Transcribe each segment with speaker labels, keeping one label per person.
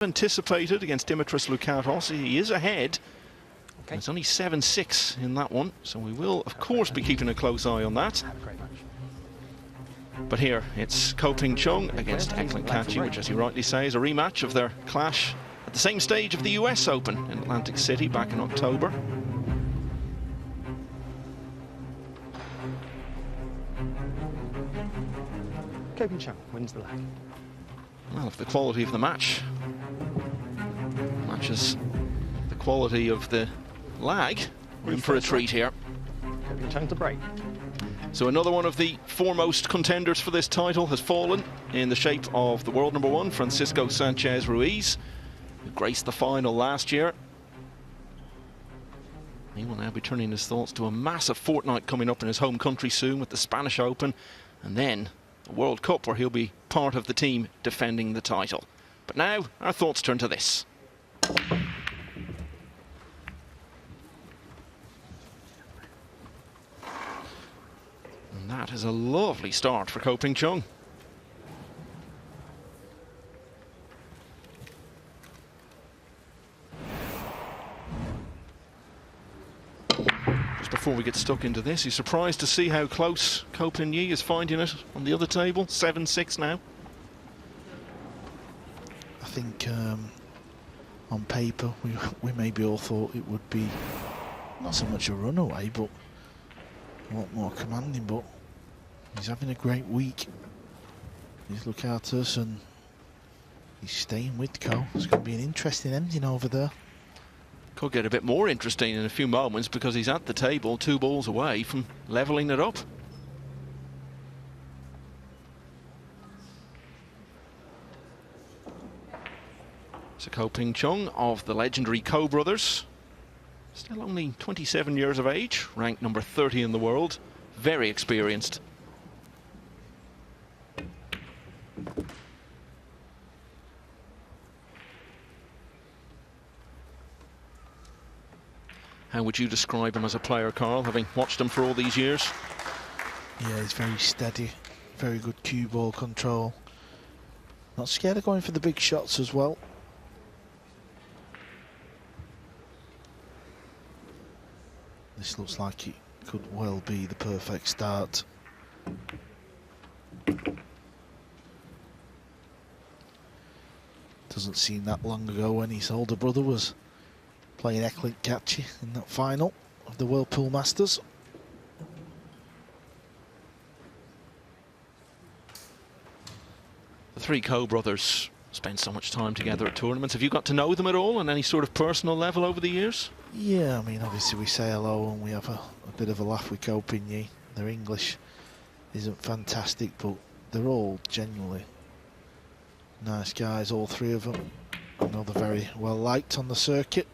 Speaker 1: Anticipated against Dimitris Lukatos. He is ahead. Okay. It's only 7-6 in that one, so we will of course be keeping a close eye on that. But here it's Chung against Eklent Kaci, which, as you rightly say, is a rematch of their clash at the same stage of the US Open in Atlantic City back in October.
Speaker 2: Chung wins the leg.
Speaker 1: Well, if the quality of the match matches the quality of the lag, we're in for a treat here.
Speaker 2: Chung to break.
Speaker 1: So another one of the foremost contenders for this title has fallen in the shape of the world #1, Francisco Sanchez Ruiz, who graced the final last year. He will now be turning his thoughts to a massive fortnight coming up in his home country soon with the Spanish Open, and then the World Cup, where he'll be part of the team defending the title. But now our thoughts turn to this. And that is a lovely start for Chung. Just before we get stuck into this, you're surprised to see how close Yi is finding it on the other table. 7-6 now.
Speaker 3: I think on paper we maybe all thought it would be not so much a runaway, but a lot more commanding. But he's having a great week. He's Lukatos and he's staying with Ko. It's going to be an interesting ending over there.
Speaker 1: Could get a bit more interesting in a few moments because he's at the table 2 balls away from levelling it up. So Chung of the legendary Ko brothers, still only 27 years of age, ranked number 30 in the world, very experienced. How would you describe him as a player, Carl, having watched him for all these years?
Speaker 3: Yeah, he's very steady, very good cue ball control. Not scared of going for the big shots as well. This looks like it could well be the perfect start. Doesn't seem that long ago when his older brother was playing Eklent Kaci in that final of the Whirlpool Masters.
Speaker 1: The 3 Ko brothers spend so much time together at tournaments. Have you got to know them at all on any sort of personal level over the years?
Speaker 3: Yeah, I mean, obviously we say hello and we have a bit of a laugh with Yi. Their English isn't fantastic, but they're all genuinely nice guys, all 3 of them. I know they're very well liked on the circuit.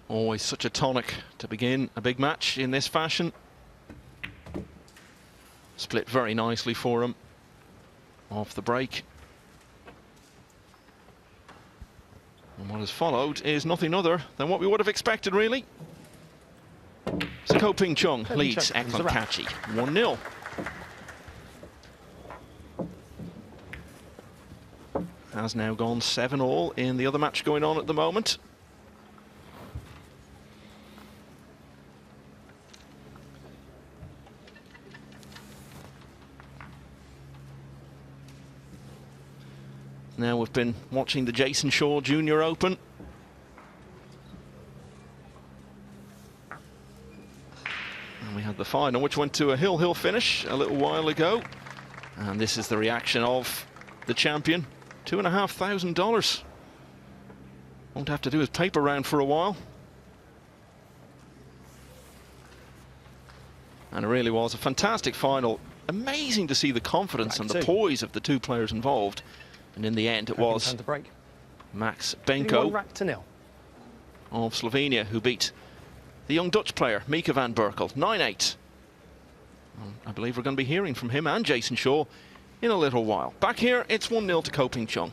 Speaker 1: Always such a tonic to begin a big match in this fashion. Split very nicely for him off the break. And what has followed is nothing other than what we would have expected, really. So Chung leads Eklent Kaci 1-0. Has now gone 7-all in the other match going on at the moment. Now we've been watching the Jason Shaw Junior Open. And we had the final, which went to a hill finish a little while ago. And this is the reaction of the champion. $2,500. Won't have to do his paper round for a while. And it really was a fantastic final. Amazing to see the confidence and the poise of the 2 players involved. And in the end, it was Max Benko of Slovenia who beat the young Dutch player, Mika van Berkel, 9-8. I believe we're going to be hearing from him and Jason Shaw in a little while. Back here, it's 1-0 to Chung.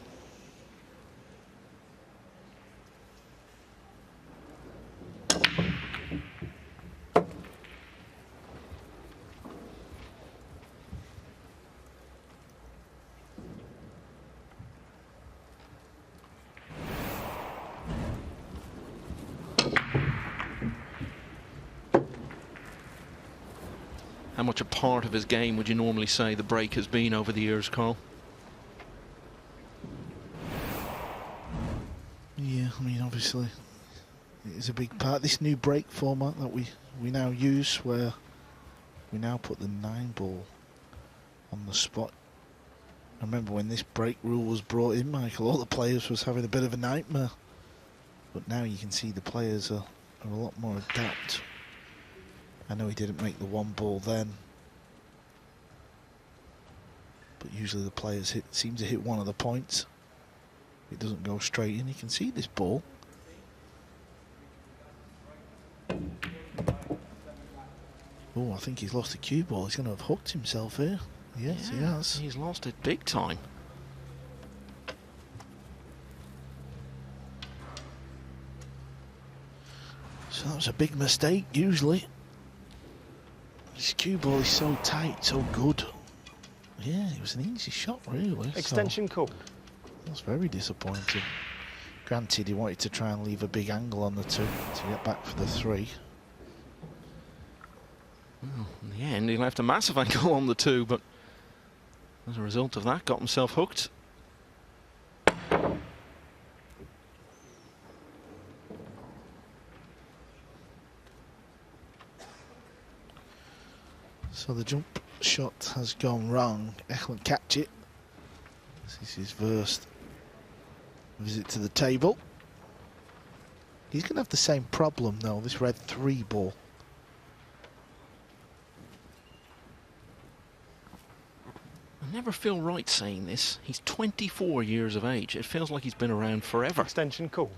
Speaker 1: How much a part of his game would you normally say the break has been over the years, Carl?
Speaker 3: Yeah, I mean, obviously, it's a big part. This new break format that we now use, where we now put the 9-ball on the spot. I remember when this break rule was brought in, Michael, all the players was having a bit of a nightmare. But now you can see the players are a lot more adept. I know he didn't make the 1 ball then, but usually the players seem to hit one of the points. It doesn't go straight in. You can see this ball. Oh, I think he's lost the cue ball. He's going to have hooked himself here. Yes,
Speaker 1: yeah,
Speaker 3: he has.
Speaker 1: He's lost it big time.
Speaker 3: So that was a big mistake, usually. His cue ball is so tight, so good. Yeah, it was an easy shot, really.
Speaker 2: Extension called.
Speaker 3: That's very disappointing. Granted, he wanted to try and leave a big angle on the 2 to get back for the 3.
Speaker 1: Well, in the end, he left a massive angle on the 2, but as a result of that, got himself hooked.
Speaker 3: So the jump shot has gone wrong. Eklent Kaçi. This is his first visit to the table. He's going to have the same problem, though, this red 3 ball.
Speaker 1: I never feel right saying this. He's 24 years of age. It feels like he's been around forever.
Speaker 2: Extension called.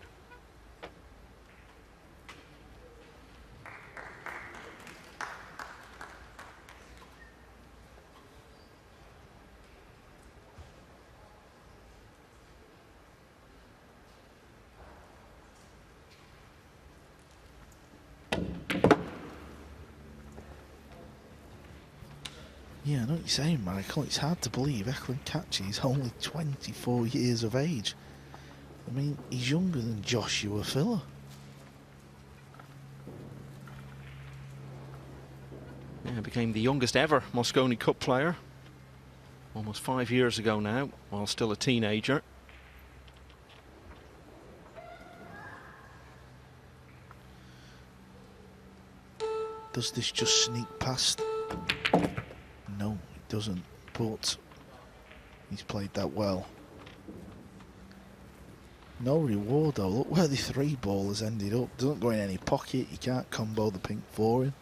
Speaker 3: Yeah, I know what you're saying, Michael. It's hard to believe Eklent Kaçi is only 24 years of age. I mean, he's younger than Joshua Filler.
Speaker 1: Yeah, became the youngest ever Mosconi Cup player. Almost 5 years ago now, while still a teenager.
Speaker 3: Does this just sneak past? No, it doesn't, but he's played that well. No reward though. Look where the 3 ball has ended up. Doesn't go in any pocket. You can't combo the pink 4 in.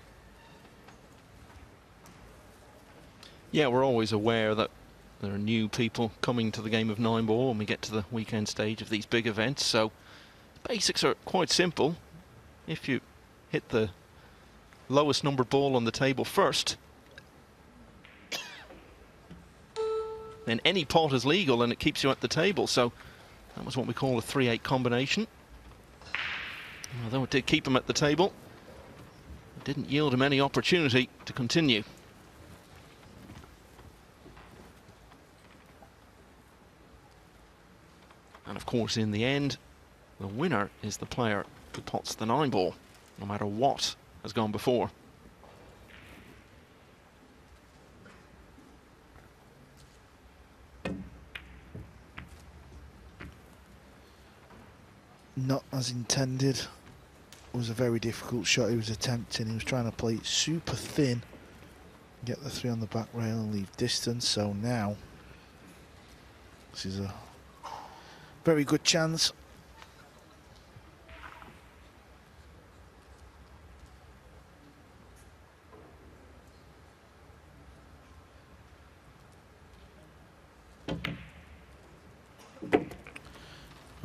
Speaker 1: Yeah, we're always aware that there are new people coming to the game of 9-ball when we get to the weekend stage of these big events, so the basics are quite simple. If you hit the lowest numbered ball on the table first, then any pot is legal and it keeps you at the table. So that was what we call a 3-8 combination. Although it did keep him at the table, it didn't yield him any opportunity to continue. And of course, in the end, the winner is the player who pots the 9-ball, no matter what has gone before.
Speaker 3: Not as intended. It was a very difficult shot he was attempting. He was trying to play it super thin, get the 3 on the back rail and leave distance. So now this is a very good chance.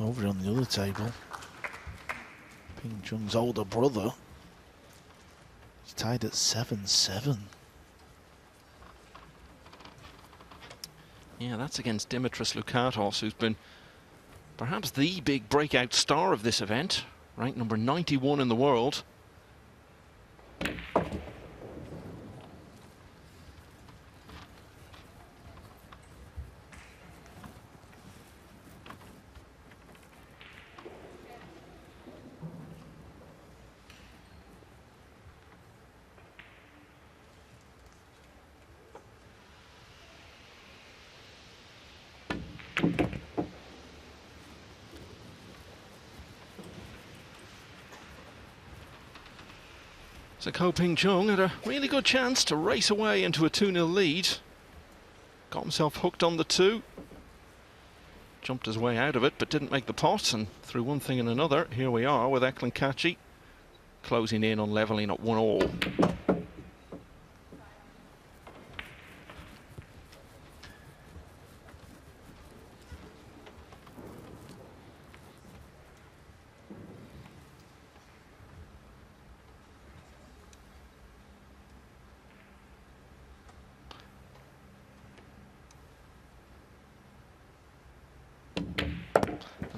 Speaker 3: Over on the other table, Chung's older brother is tied at 7-7.
Speaker 1: Yeah, that's against Dimitris Lukatos, who's been perhaps the big breakout star of this event, ranked number 91 in the world. So Chung had a really good chance to race away into a 2-0 lead. Got himself hooked on the 2. Jumped his way out of it, but didn't make the pot, and through one thing and another, here we are with Eklent Kaci closing in on levelling at 1-all.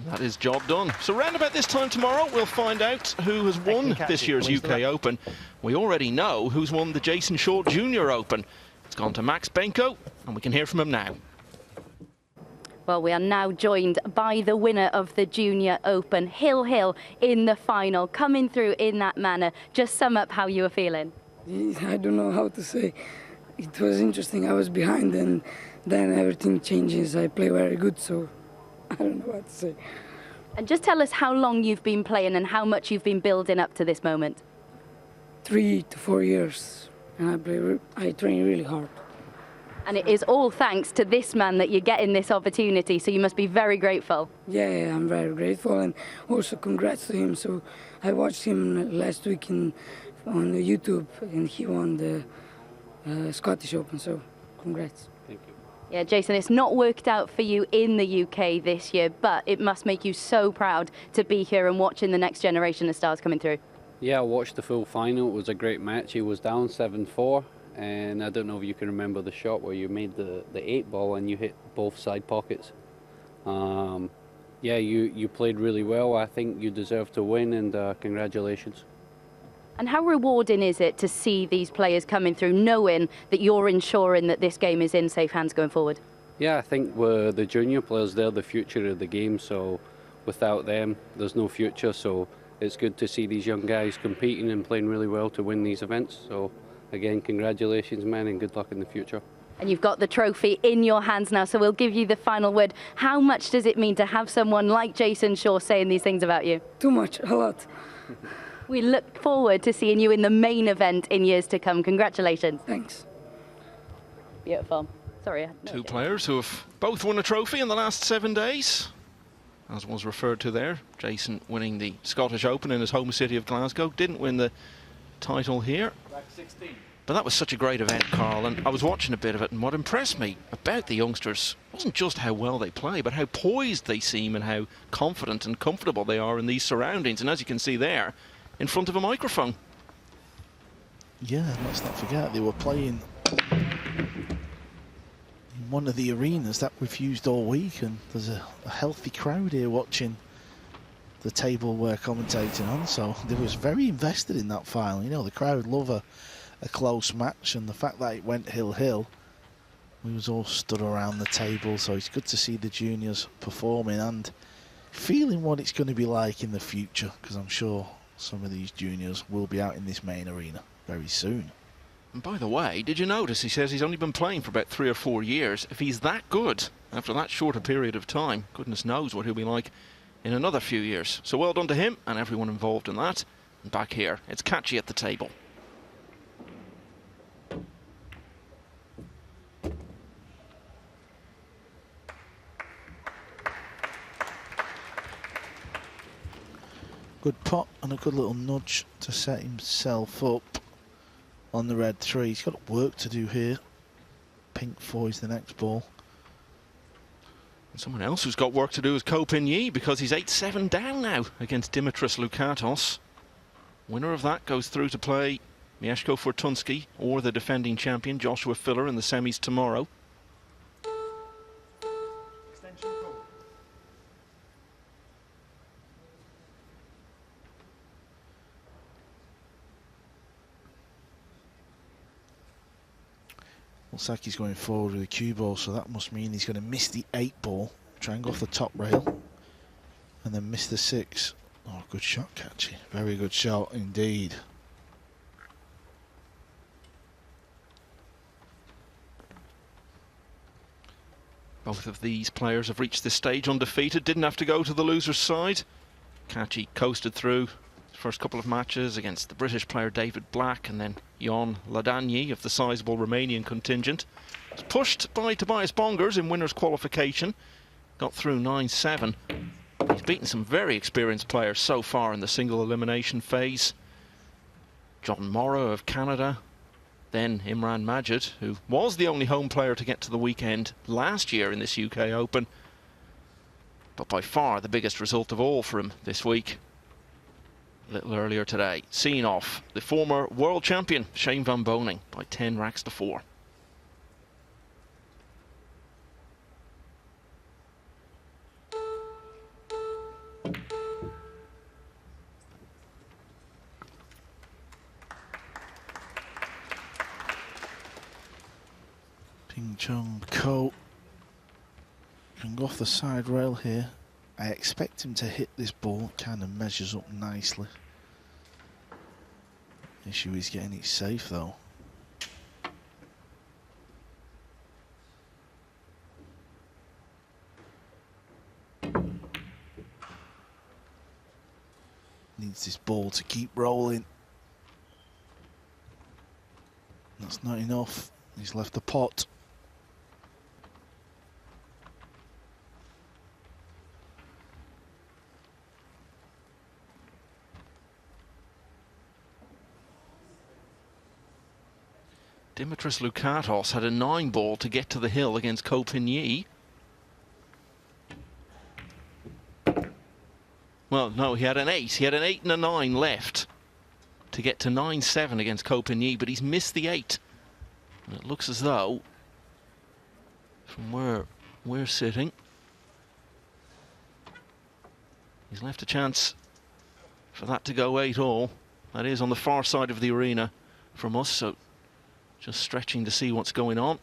Speaker 1: That is job done. So round about this time tomorrow, we'll find out who has won this year's UK Open. We already know who's won the Jason Short Junior Open. It's gone to Max Benko, and we can hear from him now.
Speaker 4: Well, we are now joined by the winner of the Junior Open, Hill, in the final, coming through in that manner. Just sum up how you were feeling.
Speaker 5: I don't know how to say. It was interesting. I was behind, and then everything changes. I play very good, so I don't know what to say.
Speaker 4: And just tell us how long you've been playing and how much you've been building up to this moment.
Speaker 5: 3 to 4 years, and I train really hard.
Speaker 4: And it is all thanks to this man that you're getting this opportunity, so you must be very grateful.
Speaker 5: Yeah, I'm very grateful, and also congrats to him. So I watched him last week on YouTube, and he won the Scottish Open, so congrats.
Speaker 6: Thank you.
Speaker 4: Yeah, Jason, it's not worked out for you in the UK this year, but it must make you so proud to be here and watching the next generation of stars coming through.
Speaker 6: Yeah, I watched the full final. It was a great match. He was down 7-4, and I don't know if you can remember the shot where you made the 8-ball and you hit both side pockets. Yeah, you played really well. I think you deserve to win, and congratulations.
Speaker 4: And how rewarding is it to see these players coming through, knowing that you're ensuring that this game is in safe hands going forward?
Speaker 6: Yeah, I think the junior players, they're the future of the game, so without them, there's no future. So it's good to see these young guys competing and playing really well to win these events. So again, congratulations, man, and good luck in the future.
Speaker 4: And you've got the trophy in your hands now, so we'll give you the final word. How much does it mean to have someone like Jason Shaw saying these things about you?
Speaker 5: Too much, a lot.
Speaker 4: We look forward to seeing you in the main event in years to come. Congratulations.
Speaker 5: Thanks.
Speaker 4: Beautiful. Sorry.
Speaker 1: Two players who have both won a trophy in the last 7 days, as was referred to there. Jason winning the Scottish Open in his home city of Glasgow. Didn't win the title here. But that was such a great event, Carl, and I was watching a bit of it, and what impressed me about the youngsters wasn't just how well they play, but how poised they seem and how confident and comfortable they are in these surroundings. And as you can see there, in front of a microphone.
Speaker 3: Yeah, let's not forget, they were playing in one of the arenas that we've used all week, and there's a healthy crowd here watching the table we're commentating on, so they was very invested in that final. You know, the crowd love a close match, and the fact that it went hill, we was all stood around the table, so it's good to see the juniors performing and feeling what it's going to be like in the future, because I'm sure some of these juniors will be out in this main arena very soon.
Speaker 1: And by the way, did you notice he says he's only been playing for about 3 or 4 years? If he's that good after that short a period of time, goodness knows what he'll be like in another few years. So well done to him and everyone involved in that. And back here, it's Kaci at the table.
Speaker 3: Good pot and a good little nudge to set himself up on the red 3. He's got work to do here. Pink 4 is the next ball.
Speaker 1: And someone else who's got work to do is Ko Pin-Yi, because he's 8-7 down now against Dimitris Lukatos. Winner of that goes through to play Mieszko Fortunski or the defending champion Joshua Filler in the semis tomorrow.
Speaker 3: Looks like he's going forward with a cue ball, so that must mean he's going to miss the 8 ball, try and go off the top rail, and then miss the 6. Oh, good shot, Kaci. Very good shot indeed.
Speaker 1: Both of these players have reached this stage undefeated, didn't have to go to the loser's side. Kaci coasted through the first couple of matches against the British player David Black and then Jon Ladanyi of the sizable Romanian contingent. Was pushed by Tobias Bongers in winners qualification, got through 9-7. He's beaten some very experienced players so far in the single elimination phase. John Morrow of Canada, then Imran Majid, who was the only home player to get to the weekend last year in this UK Open, but by far the biggest result of all for him this week. A little earlier today, seeing off the former world champion Shane Van Boening by 10 racks to 4.
Speaker 3: Chung Ko can go off the side rail here. I expect him to hit this ball, kind of measures up nicely. Issue is getting it safe though. Needs this ball to keep rolling. That's not enough. He's left the pot.
Speaker 1: Dimitris Lukatos had a 9-ball to get to the hill against Ko Pin-Yi. Well, no, he had an 8. He had an 8 and a 9 left to get to 9-7 against Ko Pin-Yi, but he's missed the 8. And it looks as though, from where we're sitting, he's left a chance for that to go 8-all. That is on the far side of the arena from us, so just stretching to see what's going on.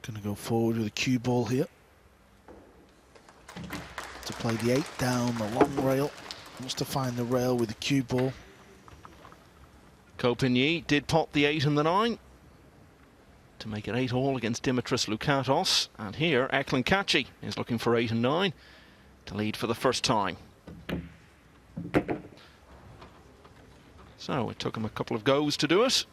Speaker 3: Gonna go forward with a cue ball here. To play the 8 down the long rail. Wants to find the rail with the cue ball.
Speaker 1: Ko Pin-Yi did pot the 8 and the 9 to make it 8-all against Dimitris Lukatos. And here, Eklent Kaçi is looking for 8 and 9 to lead for the first time. So it took him a couple of goes to do it,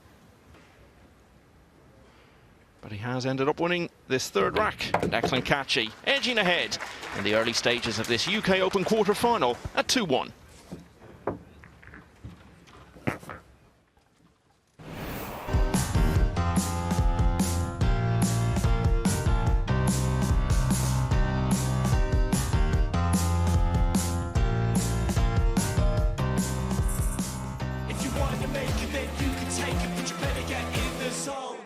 Speaker 1: but he has ended up winning this third rack. And Eklent Kaçi edging ahead in the early stages of this UK Open quarter-final at 2-1.
Speaker 7: If you want to make it, then you can take it, but you better get in the zone.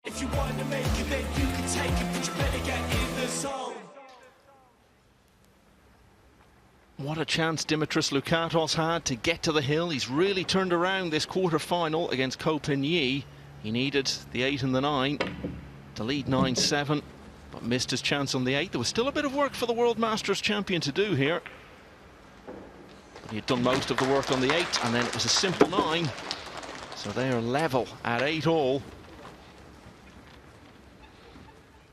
Speaker 7: If you want to make it, then you can take it, but you better get in the zone.
Speaker 1: What a chance Dimitris Lukatos had to get to the hill. He's really turned around this quarter-final against Ko Pin-Yi. He needed the 8 and the 9 to lead 9-7, but missed his chance on the 8. There was still a bit of work for the World Masters champion to do here. But he had done most of the work on the 8, and then it was a simple 9. So they are level at 8-all.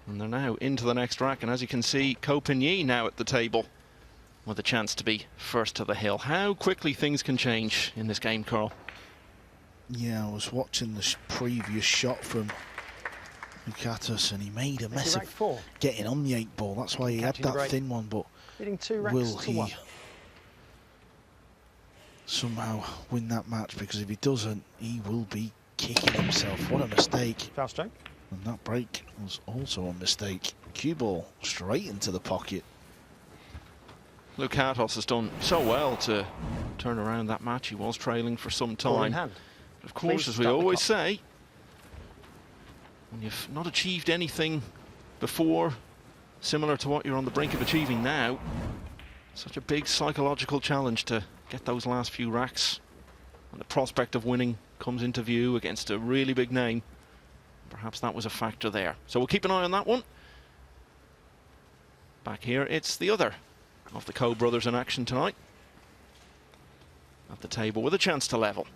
Speaker 1: And they're now into the next rack, and as you can see, Ko Pin-Yi now at the table with a chance to be first to the hill. How quickly things can change in this game, Carl.
Speaker 3: Yeah, I was watching the previous shot from Lukatos, and he made a mess of getting on the 8-ball. That's why he had that thin one, but will he somehow win that match? Because if he doesn't, he will be kicking himself. What a mistake.
Speaker 2: Foul stroke.
Speaker 3: And that break was also a mistake. Cue ball straight into the pocket.
Speaker 1: Lukatos has done so well to turn around that match. He was trailing for some time. But of course, as we always say, when you've not achieved anything before similar to what you're on the brink of achieving now, Such a big psychological challenge to get those last few racks. And the prospect of winning comes into view against a really big name. Perhaps that was a factor there. So we'll keep an eye on that one. Back here, it's the other of the Coe brothers in action tonight. At the table with a chance to level.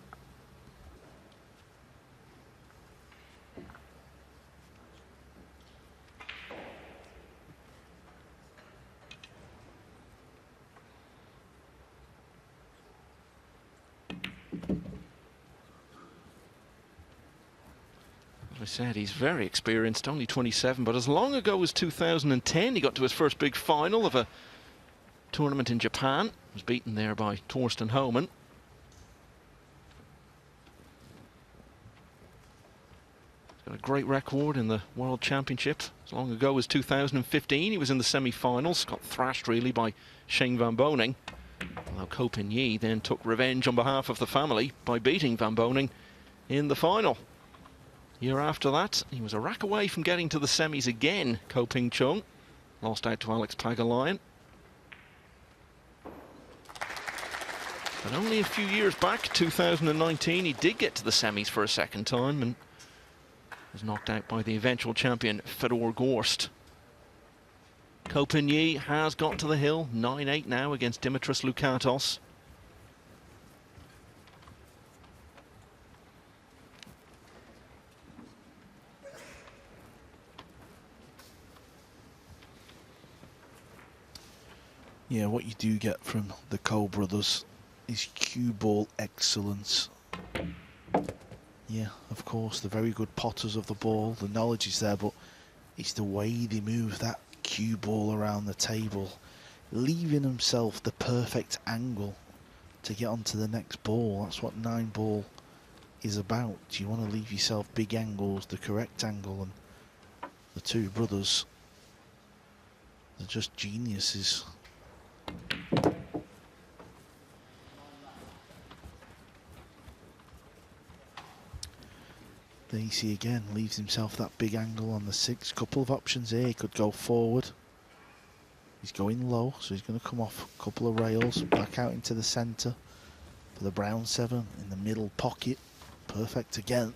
Speaker 1: As I said, he's very experienced, only 27, but as long ago as 2010 he got to his first big final of a tournament in Japan. Was beaten there by Torsten Homan. He's got a great record in the World Championship. As long ago as 2015 he was in the semi-finals, got thrashed really by Shane Van Boning. Although Ko Pin-Yi then took revenge on behalf of the family by beating Van Boning in the final. Year after that, he was a rack away from getting to the semis again, Ko Ping-chung. Lost out to Alex Pagulayan. But only a few years back, 2019, he did get to the semis for a second time and was knocked out by the eventual champion, Fedor Gorst. Ko Pin-Yi has got to the hill, 9-8 now against Dimitris Loukatos.
Speaker 3: Yeah, what you do get from the Coe brothers is cue ball excellence. Yeah, of course, they're very good potters of the ball. The knowledge is there, but it's the way they move that cue ball around the table, leaving himself the perfect angle to get onto the next ball. That's what Nineball is about. You want to leave yourself big angles, the correct angle, and the two brothers, they're just geniuses. There you see again, leaves himself that big angle on the 6. Couple of options here. He could go forward. He's going low, so he's going to come off a couple of rails, back out into the centre for the brown 7 in the middle pocket. Perfect again.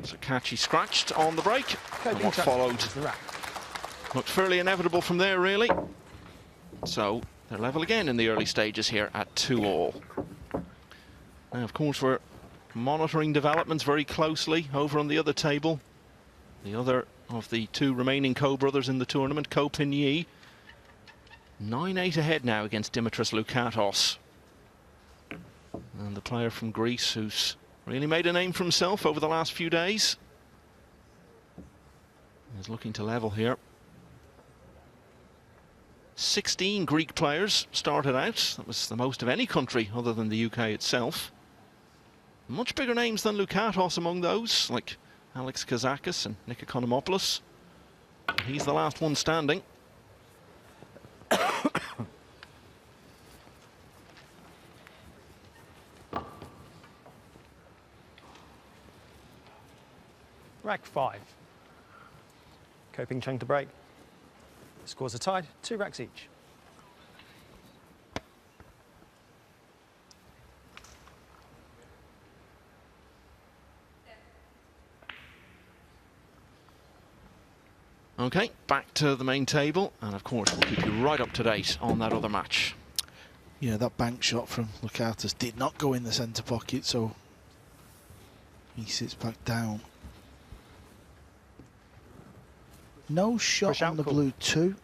Speaker 1: So Kaci scratched on the break, and what followed looked fairly inevitable from there, really. So they're level again in the early stages here at 2-all. Now, of course, we're monitoring developments very closely over on the other table. The other of the two remaining Coe brothers in the tournament, Ko Pin-Yi, 9-8 ahead now against Dimitris Loukatos. And the player from Greece who's really made a name for himself over the last few days. He's looking to level here. 16 Greek players started out. That was the most of any country other than the UK itself. Much bigger names than Loukatos among those, like Alex Kazakis and Nick Economopoulos. He's the last one standing.
Speaker 2: Rack 5. Ko Ping-chung to break. Scores are tied, 2 racks each.
Speaker 1: Okay, back to the main table, and of course we'll keep you right up to date on that other match.
Speaker 3: Yeah, that bank shot from Loukatos did not go in the centre pocket, so he sits back down. No shot on the blue 2.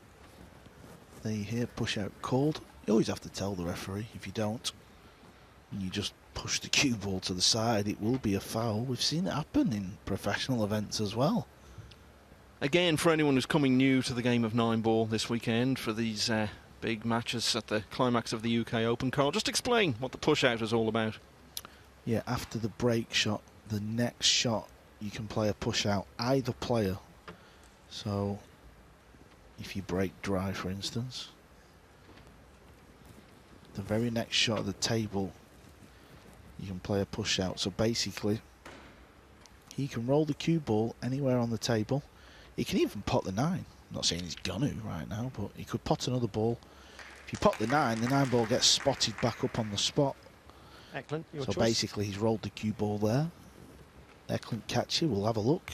Speaker 3: There you hear push out called. You always have to tell the referee. If you don't, and you just push the cue ball to the side, it will be a foul. We've seen it happen in professional events as well.
Speaker 1: Again, for anyone who's coming new to the game of 9-ball this weekend for these big matches at the climax of the UK Open, Carl, just explain what the push-out is all about.
Speaker 3: Yeah, after the break shot, the next shot, you can play a push-out, either player. So, if you break dry, for instance, the very next shot of the table, you can play a push-out. So basically, he can roll the cue ball anywhere on the table. He can even pot the 9. I'm not saying he's gonna right now, but he could pot another ball. If you pot the 9, the 9 ball gets spotted back up on the spot.
Speaker 2: Eklent, your
Speaker 3: so
Speaker 2: choice.
Speaker 3: Basically, he's rolled the cue ball there. Eklent Kaçi will have a look.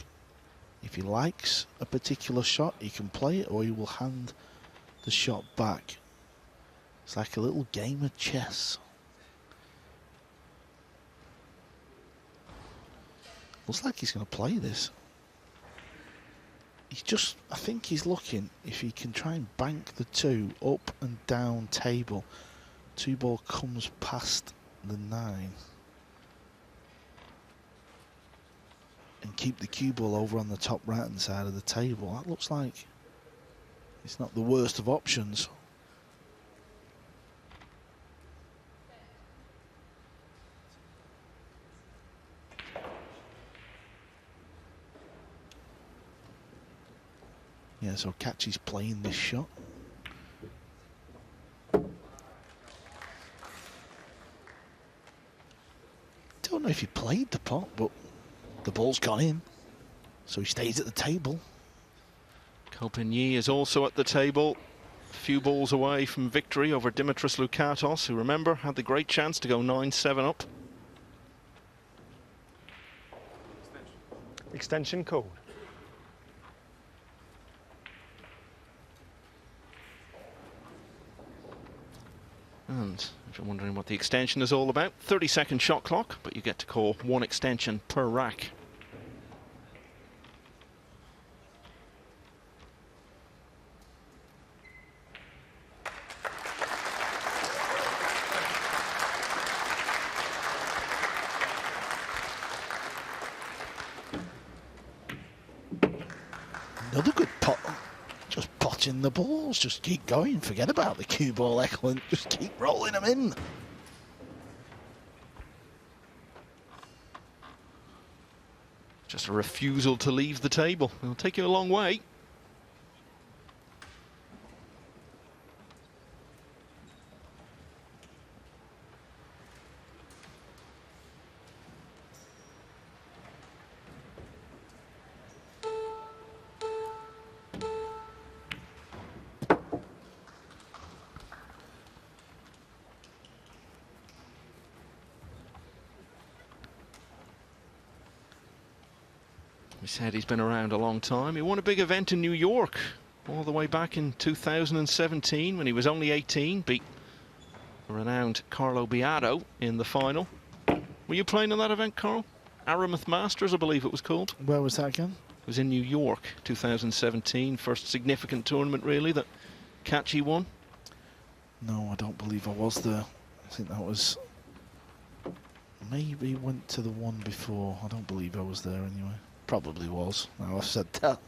Speaker 3: If he likes a particular shot, he can play it, or he will hand the shot back. It's like a little game of chess. Looks like he's going to play this. He's just, I think he's looking if he can try and bank the 2 up and down table. 2 ball comes past the 9. And keep the cue ball over on the top right hand side of the table. That looks like it's not the worst of options. Yeah, so Kaci's playing this shot. Don't know if he played the pot, but the ball's gone in, so he stays at the table.
Speaker 1: Kopin is also at the table, a few balls away from victory over Dimitris Loukatos, who, remember, had the great chance to go 9-7 up.
Speaker 2: Extension called.
Speaker 1: And if you're wondering what the extension is all about, 30-second shot clock, but you get to call 1 extension per rack.
Speaker 3: Another good pot. Just potting the balls. Just keep going. Forget about the cue ball, Eklent. Just keep rolling them in.
Speaker 1: Just a refusal to leave the table. It'll take you a long way. We said he's been around a long time. He won a big event in New York all the way back in 2017 when he was only 18, beat the renowned Carlo Biado in the final. Were you playing in that event, Carl? Aramuth Masters, I believe it was called.
Speaker 3: Where was that again?
Speaker 1: It was in New York, 2017. First significant tournament, really, that Kaci won.
Speaker 3: No, I don't believe I was there. I think that was... Maybe went to the one before. I don't believe I was there anyway. Probably was. Now I've said that.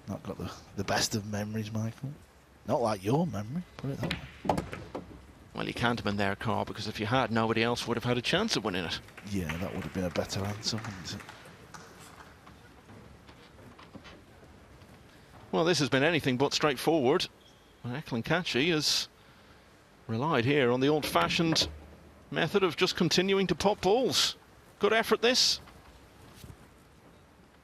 Speaker 3: Not got the best of memories, Michael. Not like your memory, put it that way.
Speaker 1: Well, you can't have been there, Carl, because if you had, nobody else would have had a chance of winning it.
Speaker 3: Yeah, that would have been a better answer, wouldn't it?
Speaker 1: Well, this has been anything but straightforward. Eklent Kaci has relied here on the old-fashioned method of just continuing to pop balls. Good effort, this.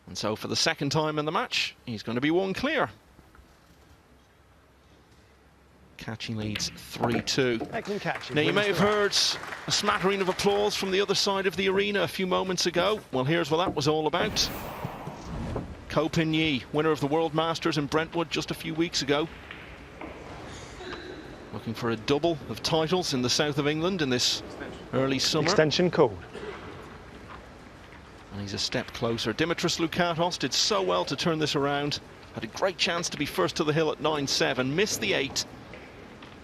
Speaker 1: And so for the second time in the match, he's going to be one clear. Kaci leads 3-2.
Speaker 2: Kaci.
Speaker 1: Now, you may have heard a smattering of applause from the other side of the arena a few moments ago. Well, here's what that was all about. Kopin, winner of the World Masters in Brentwood just a few weeks ago. Looking for a double of titles in the south of England in this early summer.
Speaker 2: Extension called.
Speaker 1: And he's a step closer. Dimitris Loukatos did so well to turn this around. Had a great chance to be first to the hill at 9-7. Missed the 8.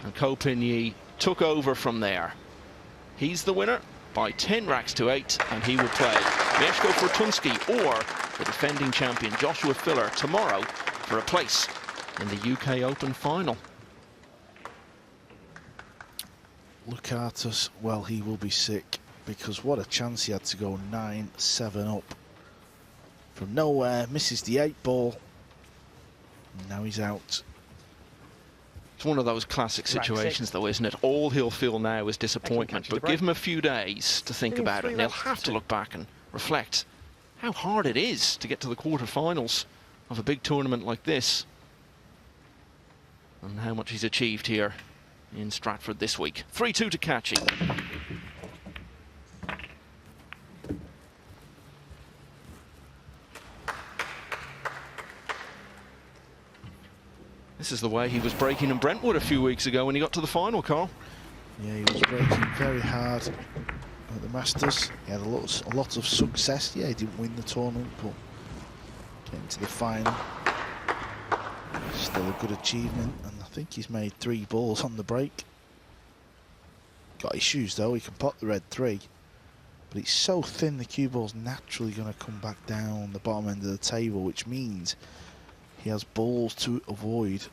Speaker 1: And Kopin took over from there. He's the winner. by 10 racks to 8, and he will play Mieszko Fortunski or the defending champion Joshua Filler tomorrow for a place in the UK Open final.
Speaker 3: Look at us. Well, he will be sick, because what a chance he had to go 9-7 up from nowhere. Misses the 8 ball. And now he's out.
Speaker 1: It's one of those classic situations, though, isn't it? All he'll feel now is disappointment, but give him a few days to think about it, and he'll have to look back and reflect how hard it is to get to the quarterfinals of a big tournament like this, and how much he's achieved here in Stratford this week. 3-2 to Kaci. This is the way he was breaking in Brentwood a few weeks ago when he got to the final, Carl.
Speaker 3: Yeah, he was breaking very hard at the Masters. He had a lot of success. Yeah, he didn't win the tournament, but getting to the final, still a good achievement. And I think he's made 3 balls on the break. Got his shoes though, he can pot the red 3. But it's so thin, the cue ball's naturally going to come back down the bottom end of the table, which means he has balls to avoid.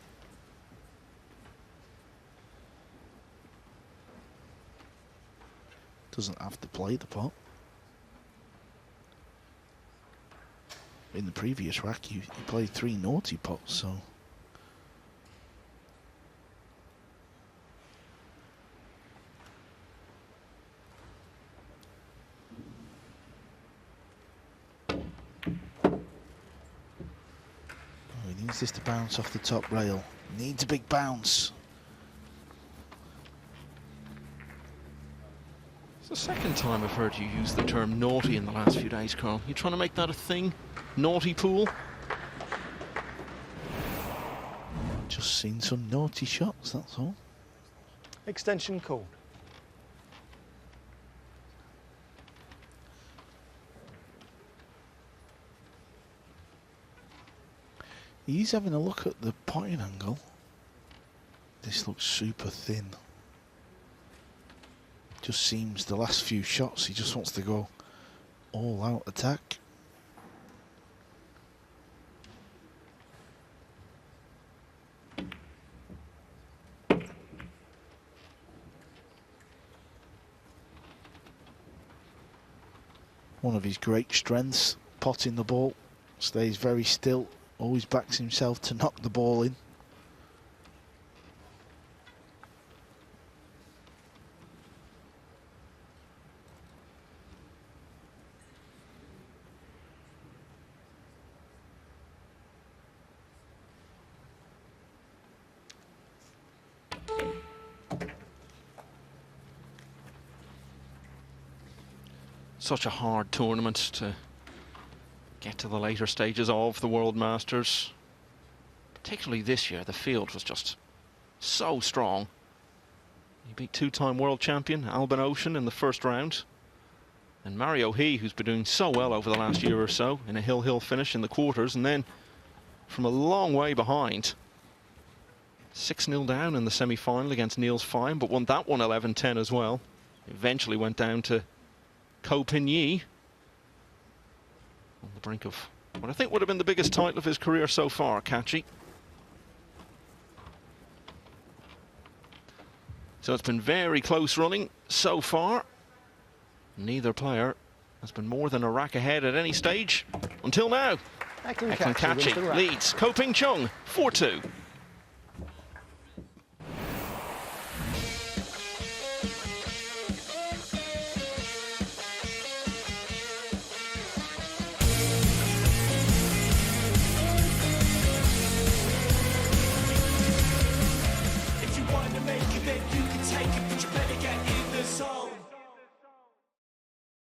Speaker 3: Doesn't have to play the pot. In the previous rack, he played 3 naughty pots, so. He needs this to bounce off the top rail. Needs a big bounce.
Speaker 1: It's the second time I've heard you use the term naughty in the last few days, Carl. You trying to make that a thing? Naughty pool?
Speaker 3: Just seen some naughty shots, that's all.
Speaker 2: Extension called.
Speaker 3: He's having a look at the potting angle. This looks super thin. Just seems the last few shots he just wants to go all out attack. One of his great strengths, potting the ball, stays very still. Always backs himself to knock the ball in.
Speaker 1: Such a hard tournament to get to the later stages of the World Masters. Particularly this year, the field was just so strong. He beat 2-time world champion Albin Ocean in the first round. And Mario He, who's been doing so well over the last year or so, in a hill-hill finish in the quarters. And then, from a long way behind, 6-0 down in the semi-final against Niels Fine, but won that one 11-10 as well. Eventually went down to Ko Pin-Yi on the brink of what I think would have been the biggest title of his career so far, Kaci. So it's been very close running so far. Neither player has been more than a rack ahead at any stage until now.
Speaker 2: Eklent
Speaker 1: Kaci leads Ko Ping Chung 4-2.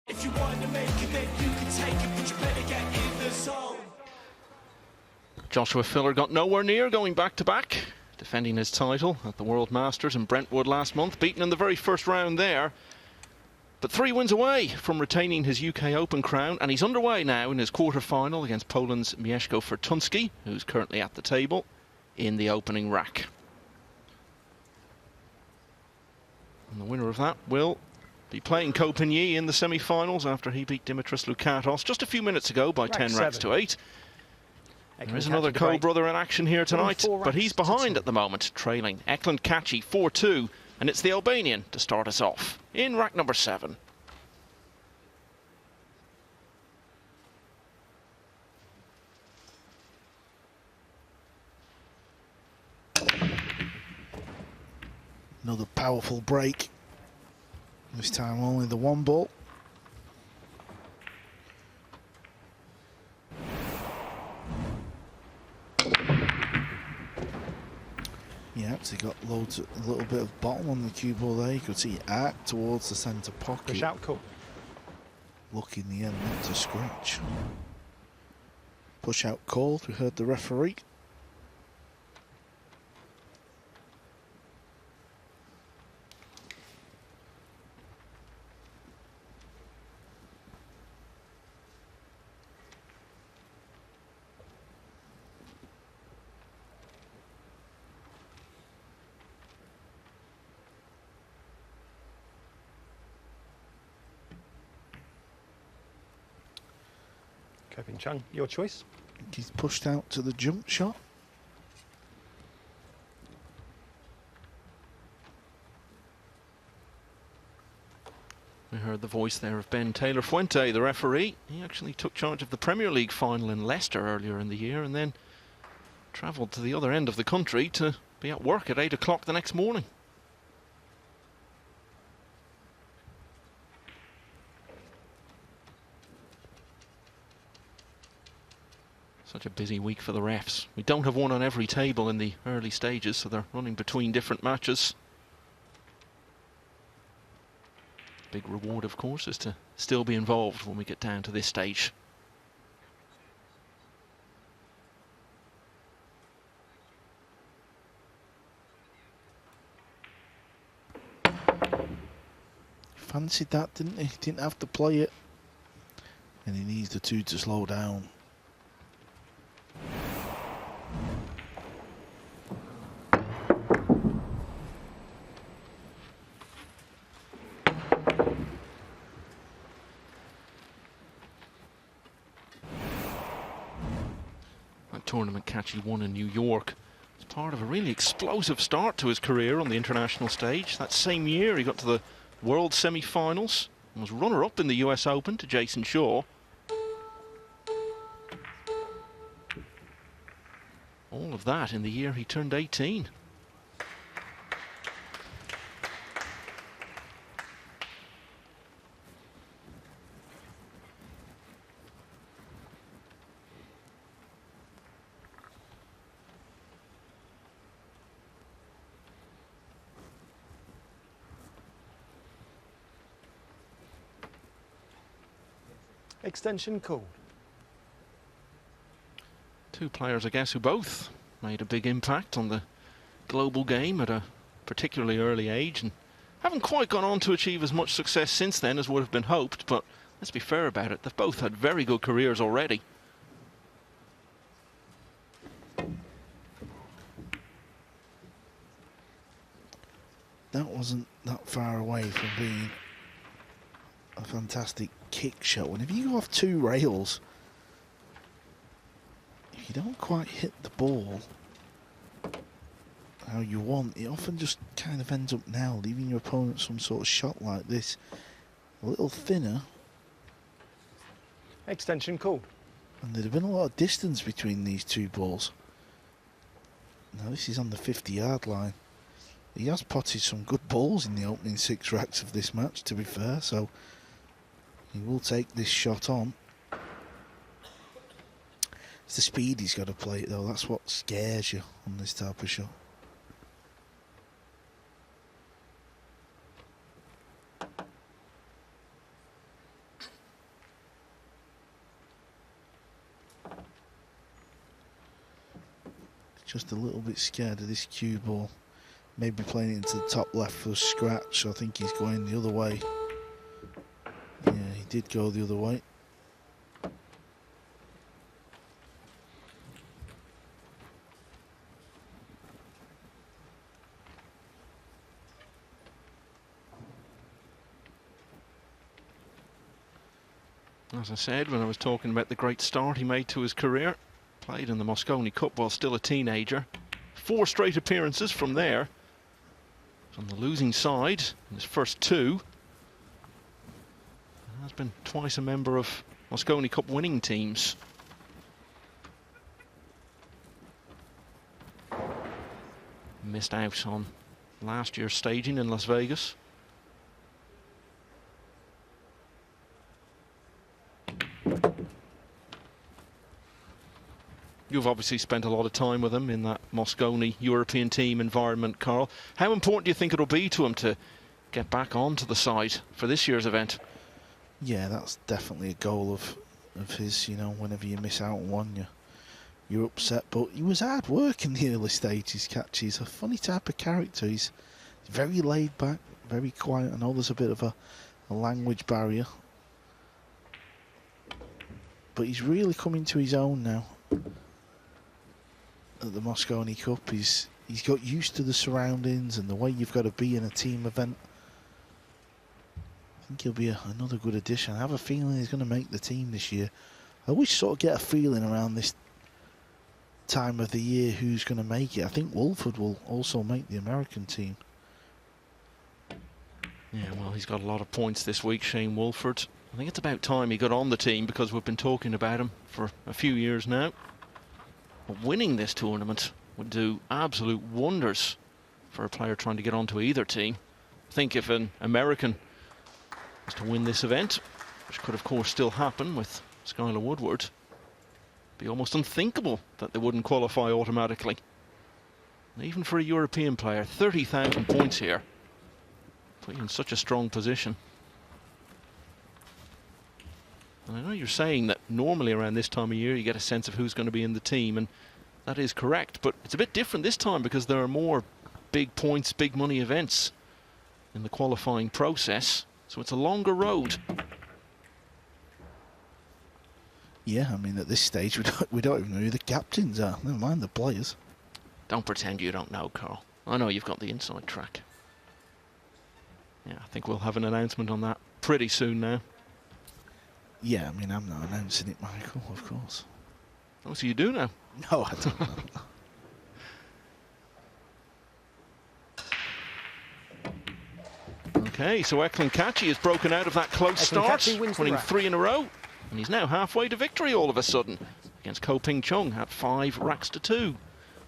Speaker 7: If you want to make it, then you can take it, but you better get in the zone.
Speaker 1: Joshua Filler got nowhere near going back-to-back, defending his title at the World Masters in Brentwood last month, beaten in the very first round there. But 3 wins away from retaining his UK Open crown, and he's underway now in his quarter-final against Poland's Mieszko Fortunski, who's currently at the table in the opening rack. And the winner of that will be playing Kopenier in the semi-finals after he beat Dimitris Lukatos just a few minutes ago by 10 racks to 8. There is another co-brother in action here tonight, but he's behind at the moment, trailing Eklent Kaci 4-2, and it's the Albanian to start us off in rack number 7.
Speaker 3: Another powerful break. This time only the one ball. Yeah, so got loads, a little bit of bottom on the cue ball there. You could see it arc towards the centre pocket.
Speaker 2: Pushout, cool.
Speaker 3: Look in the end not to scratch. Push out called. We heard the referee.
Speaker 2: Chung, your choice.
Speaker 3: He's pushed out to the jump shot.
Speaker 1: We heard the voice there of Ben Taylor-Fuente, the referee. He actually took charge of the Premier League final in Leicester earlier in the year and then travelled to the other end of the country to be at work at 8 o'clock the next morning. Such a busy week for the refs. We don't have one on every table in the early stages, so they're running between different matches. Big reward, of course, is to still be involved when we get down to this stage.
Speaker 3: Fancied that, didn't he? Didn't have to play it. And he needs the two to slow down.
Speaker 1: Tournament Kaci won in New York. It's part of a really explosive start to his career on the international stage. That same year he got to the World semi-finals and was runner-up in the US Open to Jason Shaw. All of that in the year he turned 18.
Speaker 2: Extension called.
Speaker 1: Two players, I guess, who both made a big impact on the global game at a particularly early age and haven't quite gone on to achieve as much success since then as would have been hoped, but let's be fair about it, they've both had very good careers already.
Speaker 3: That wasn't that far away from being a fantastic kick shot. Whenever you go off two rails, if you don't quite hit the ball how you want, it often just kind of ends up now leaving your opponent some sort of shot like this a little thinner.
Speaker 2: Extension called.
Speaker 3: And there'd have been a lot of distance between these two balls. Now this is on the 50-yard line. He has potted some good balls in the opening 6 racks of this match, to be fair, so he will take this shot on. It's the speed he's got to play it, though. That's what scares you on this type of shot. Just a little bit scared of this cue ball. Maybe playing it into the top left for a scratch. I think he's going the other way. Yeah, he did go the other way.
Speaker 1: As I said when I was talking about the great start he made to his career, played in the Mosconi Cup while still a teenager. 4 straight appearances from there. On the losing side in his first 2. Has been twice a member of Mosconi Cup winning teams. Missed out on last year's staging in Las Vegas. You've obviously spent a lot of time with him in that Mosconi European team environment, Carl. How important do you think it'll be to him to get back onto the side for this year's event?
Speaker 3: Yeah, that's definitely a goal of his. You know, whenever you miss out on one, you're upset. But he was hard work in the early stages, Kaci. He's a funny type of character. He's very laid back, very quiet. I know there's a bit of a language barrier, but he's really coming to his own now at the Mosconi Cup. He's got used to the surroundings and the way you've got to be in a team event. I think he'll be another good addition. I have a feeling he's going to make the team this year. I wish sort of get a feeling around this time of the year who's going to make it. I think Wolford will also make the American team.
Speaker 1: Yeah, well, he's got a lot of points this week, Shane Wolford. I think it's about time he got on the team because we've been talking about him for a few years now. But winning this tournament would do absolute wonders for a player trying to get onto either team. I think if an American was to win this event, which could of course still happen with Skylar Woodward, it'd be almost unthinkable that they wouldn't qualify automatically. And even for a European player, 30,000 points here, put you in such a strong position. And I know you're saying that normally around this time of year you get a sense of who's going to be in the team, and that is correct, but it's a bit different this time because there are more big points, big money events in the qualifying process, so it's a longer road.
Speaker 3: Yeah, I mean, at this stage we don't even know who the captains are, never mind the players.
Speaker 1: Don't pretend you don't know, Carl. I know you've got the inside track. Yeah, I think we'll have an announcement on that pretty soon now.
Speaker 3: Yeah, I mean, I'm not announcing it, Michael, of course.
Speaker 1: Oh, so you do now?
Speaker 3: No, I don't know.
Speaker 1: Okay, so Eklent Kaçi has broken out of that close start, winning 3 in a row. And he's now halfway to victory all of a sudden against Chung at 5 racks to 2.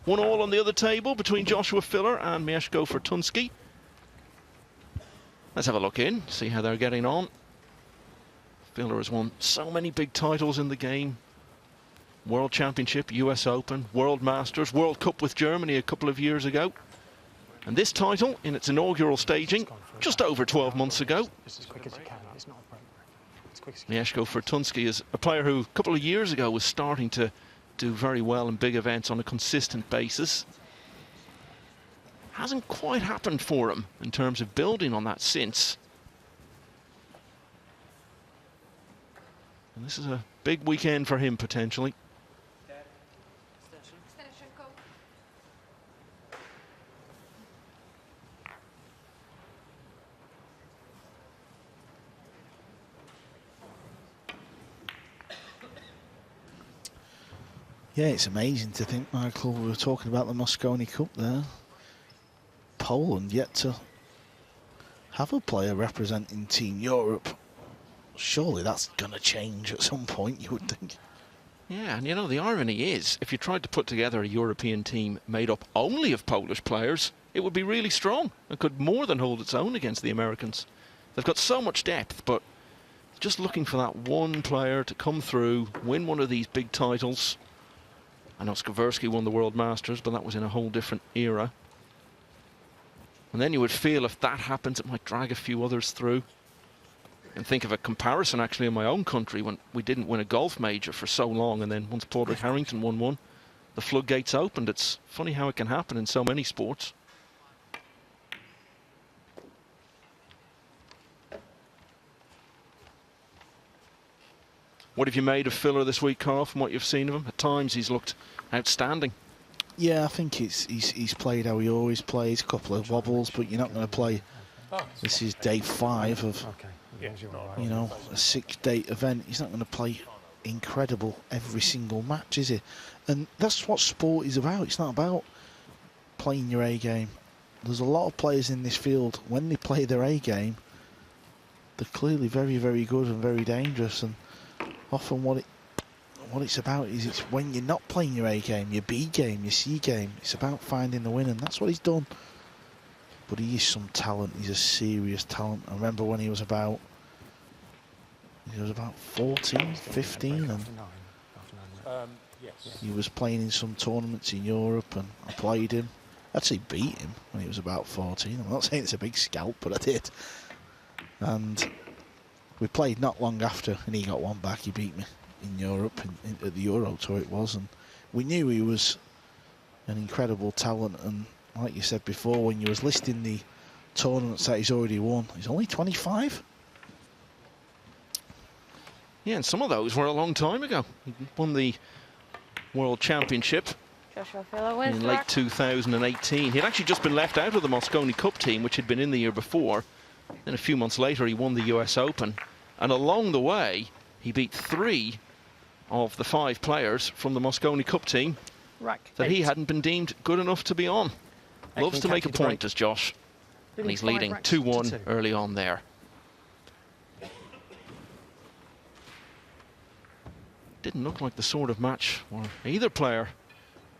Speaker 1: 1-1 on the other table between Joshua Filler and Mieszko Fortunski. Let's have a look in, see how they're getting on. Filler has won so many big titles in the game. World Championship, US Open, World Masters, World Cup with Germany a couple of years ago. And this title, in its inaugural staging, just over 12 months ago. Mieszko Fortunski is a player who a couple of years ago was starting to do very well in big events on a consistent basis. Hasn't quite happened for him in terms of building on that since. And this is a big weekend for him potentially.
Speaker 3: Yeah, it's amazing to think, Michael, we were talking about the Mosconi Cup there. Poland yet to have a player representing Team Europe. Surely that's going to change at some point, you would think.
Speaker 1: Yeah, and you know, the irony is, if you tried to put together a European team made up only of Polish players, it would be really strong and could more than hold its own against the Americans. They've got so much depth, but just looking for that one player to come through, win one of these big titles. I know Skaversky won the World Masters, but that was in a whole different era. And then you would feel if that happens, it might drag a few others through. And think of a comparison actually in my own country when we didn't win a golf major for so long, and then once Padraig Harrington won one, the floodgates opened. It's funny how it can happen in so many sports. What have you made of Filler this week, Carl, from what you've seen of him? At times he's looked outstanding.
Speaker 3: Yeah, I think he's played how he always plays, a couple of wobbles, but you're not going to play. This is day 5 of you know, a 6-day event. He's not going to play incredible every single match, is he? And that's what sport is about. It's not about playing your A game. There's a lot of players in this field, when they play their A game, they're clearly very, very good and very dangerous. And often what it's about is it's when you're not playing your A game, your B game, your C game. It's about finding the win, and that's what he's done. But he is some talent. He's a serious talent. I remember when he was about 14, 15, and he was playing in some tournaments in Europe, and I played him. I actually beat him when he was about 14. I'm not saying it's a big scalp, but I did. And we played not long after, and he got one back. He beat me in Europe, at the Euro Tour it was, and we knew he was an incredible talent. And like you said before, when you was listing the tournaments that he's already won, he's only 25.
Speaker 1: Yeah, and some of those were a long time ago. He won the World Championship in late 2018. He'd actually just been left out of the Mosconi Cup team, which had been in the year before. Then a few months later, he won the US Open. And along the way, he beat 3 of the 5 players from the Mosconi Cup team that he hadn't been deemed good enough to be on. Loves to make a point, does Josh. And he's leading 2-1 early on there. Didn't look like the sort of match where either player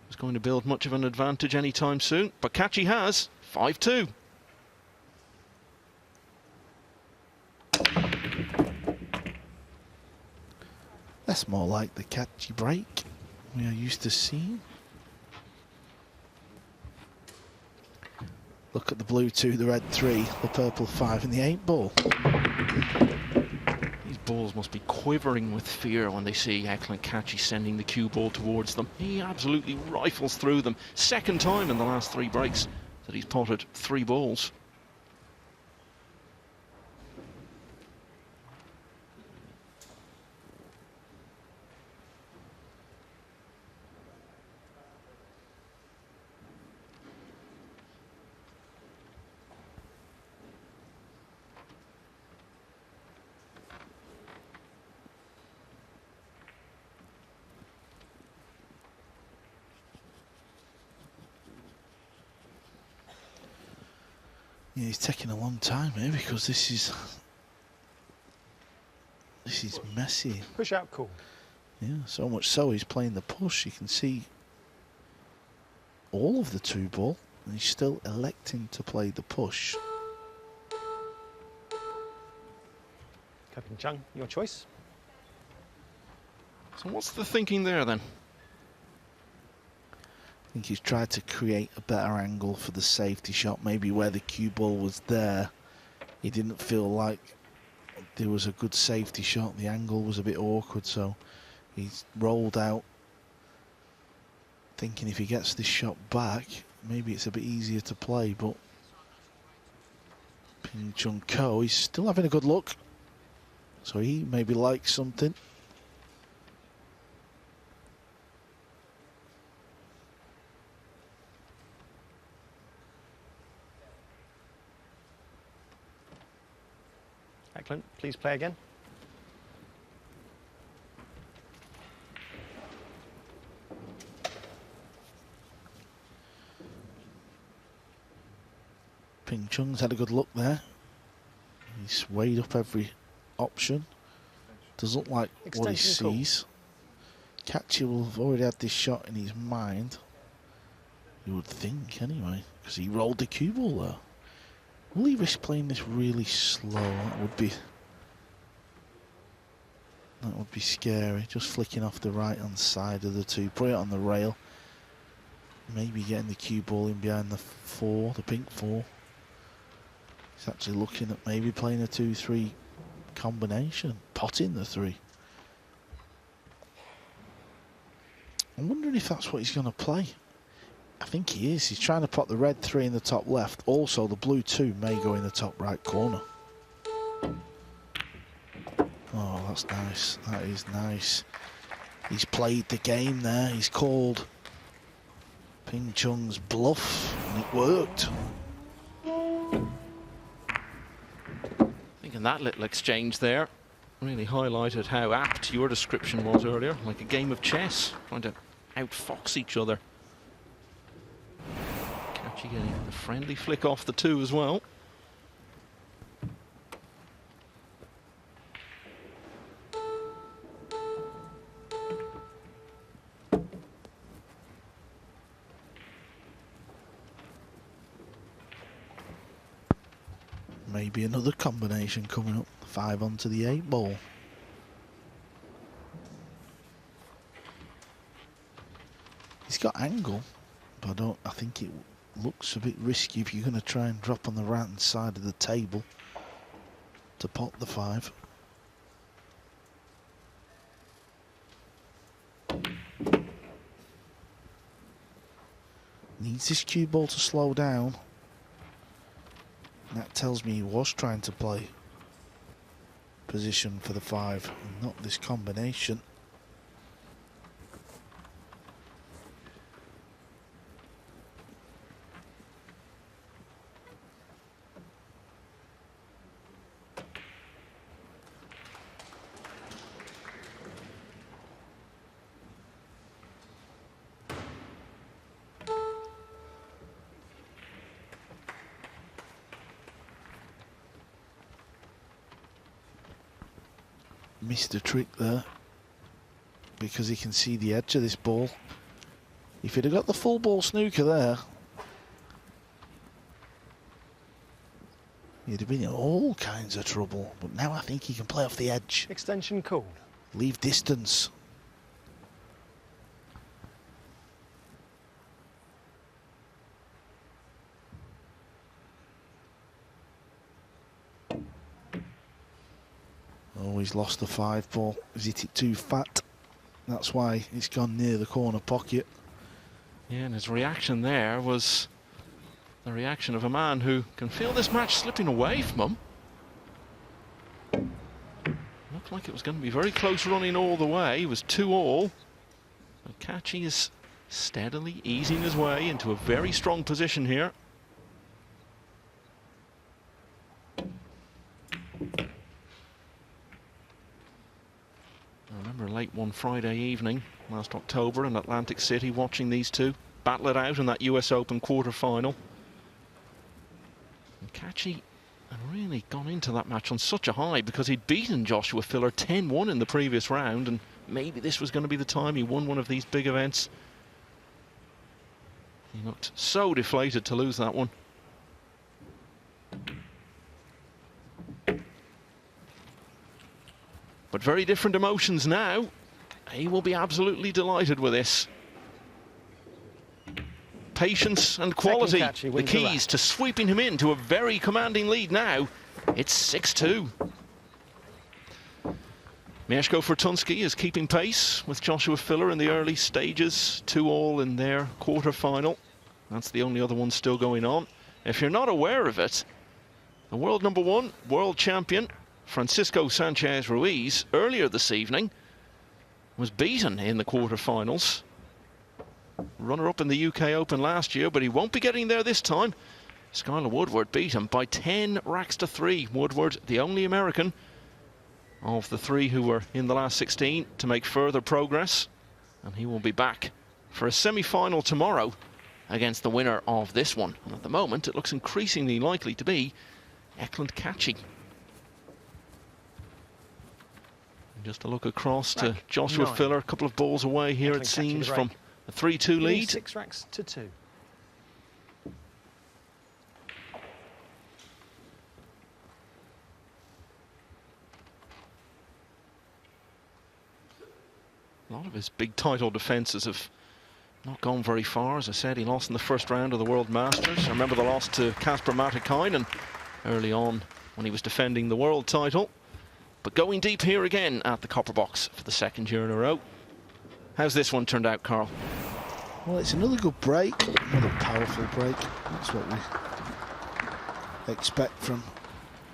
Speaker 1: was going to build much of an advantage anytime soon. But Kaci has 5-2.
Speaker 3: That's more like the Kaci break we are used to seeing. Look at the blue 2, the red 3, the purple 5 and the 8 ball.
Speaker 1: These balls must be quivering with fear when they see Eklent Kaci sending the cue ball towards them. He absolutely rifles through them. Second time in the last 3 breaks that he's potted 3 balls.
Speaker 3: Yeah, he's taking a long time here because this is messy.
Speaker 2: Push out, cool.
Speaker 3: Yeah, so much so he's playing the push. You can see all of the 2 ball, and he's still electing to play the push.
Speaker 2: Captain Chung, your choice.
Speaker 1: So what's the thinking there then?
Speaker 3: I think he's tried to create a better angle for the safety shot, maybe where the cue ball was there. He didn't feel like there was a good safety shot. The angle was a bit awkward, so he's rolled out thinking if he gets this shot back, maybe it's a bit easier to play. But Chung he's still having a good look, so he maybe likes something.
Speaker 2: Eklent, please play again.
Speaker 3: Chung's had a good look there. He's weighed up every option. Doesn't look like what he sees. Kaci will have already had this shot in his mind. You would think, anyway, because he rolled the cue ball there. Will he risk playing this really slow? That would be scary. Just flicking off the right-hand side of the 2. Put it on the rail. Maybe getting the cue ball in behind the 4, the pink 4. He's actually looking at maybe playing a 2-3 combination. Potting the 3. I'm wondering if that's what he's going to play. I think he is. He's trying to pot the red 3 in the top left. Also, the blue 2 may go in the top right corner. Oh, that's nice. That is nice. He's played the game there. He's called Chung's bluff, and it worked.
Speaker 1: I think And that little exchange there really highlighted how apt your description was earlier, like a game of chess, trying to outfox each other. Kaci getting a friendly flick off the 2 as well.
Speaker 3: Maybe another combination coming up. 5 onto the 8 ball. He's got angle, but I think it looks a bit risky if you're going to try and drop on the right hand side of the table to pot the 5. Needs this cue ball to slow down. That tells me he was trying to play position for the 5 and not this combination. Missed a trick there because he can see the edge of this ball. If he'd have got the full ball snooker there, he'd have been in all kinds of trouble. But now I think he can play off the edge.
Speaker 2: Extension called.
Speaker 3: Leave distance. Oh, he's lost the 5 ball. He's hit it too fat. That's why it's gone near the corner pocket.
Speaker 1: Yeah, and his reaction there was the reaction of a man who can feel this match slipping away from him. Looked like it was going to be very close running all the way. It was 2-all. Kaci is steadily easing his way into a very strong position here. I remember late one Friday evening last October in Atlantic City watching these two battle it out in that US Open quarter-final. And Kaci had really gone into that match on such a high because he'd beaten Joshua Filler 10-1 in the previous round, and maybe this was going to be the time he won one of these big events. He looked so deflated to lose that one. But very different emotions now. He will be absolutely delighted with this. Patience and quality, the keys to sweeping him into a very commanding lead now. It's 6-2. Mieszko Fortunski is keeping pace with Joshua Filler in the early stages. 2-all in their quarter-final. That's the only other one still going on. If you're not aware of it, the world #1, world champion, Francisco Sanchez Ruiz, earlier this evening, was beaten in the quarterfinals. Runner-up in the UK Open last year, but he won't be getting there this time. Skylar Woodward beat him by 10 racks to 3. Woodward, the only American of the 3 who were in the last 16 to make further progress. And he will be back for a semi-final tomorrow against the winner of this one. And at the moment, it looks increasingly likely to be Eklent Kaçi. Just a look across to Joshua Filler, a couple of balls away here, it seems, from a 3-2 lead.
Speaker 2: 6 racks to 2.
Speaker 1: A lot of his big title defences have not gone very far. As I said, he lost in the first round of the World Masters. I remember the loss to Kasper Matikainen early on when he was defending the world title. But going deep here again at the Copper Box for the 2nd year in a row. How's this one turned out, Carl?
Speaker 3: Well, it's another good break, another powerful break. That's what we expect from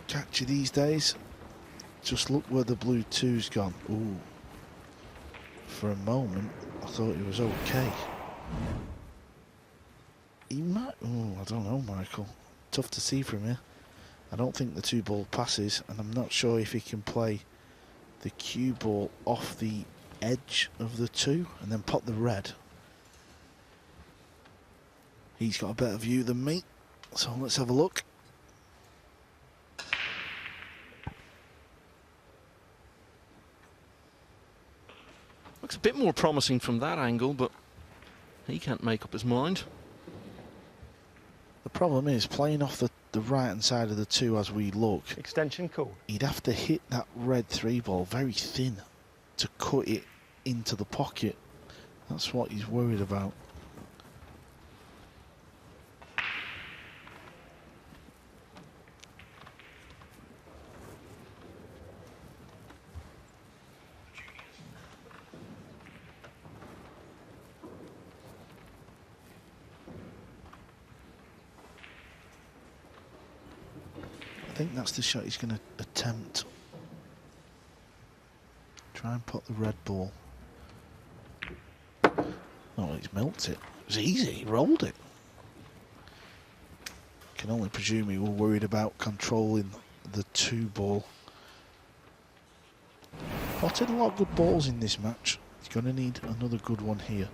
Speaker 3: Kaci these days. Just look where the blue 2's gone. Ooh. For a moment, I thought he was okay. He might... Oh, I don't know, Michael. Tough to see from here. I don't think the 2-ball passes, and I'm not sure if he can play the cue ball off the edge of the 2 and then pop the red. He's got a better view than me, so let's have a look.
Speaker 1: Looks a bit more promising from that angle, but he can't make up his mind.
Speaker 3: The problem is, playing off the right-hand side of the 2 as we look,
Speaker 2: Extension call.
Speaker 3: he'd have to hit that red 3-ball very thin to cut it into the pocket. That's what he's worried about. I think that's the shot he's going to attempt. Try and put the red ball. Oh, he's melted it. It was easy, he rolled it. Can only presume he was worried about controlling the 2-ball. Potted a lot of good balls in this match. He's going to need another good one here.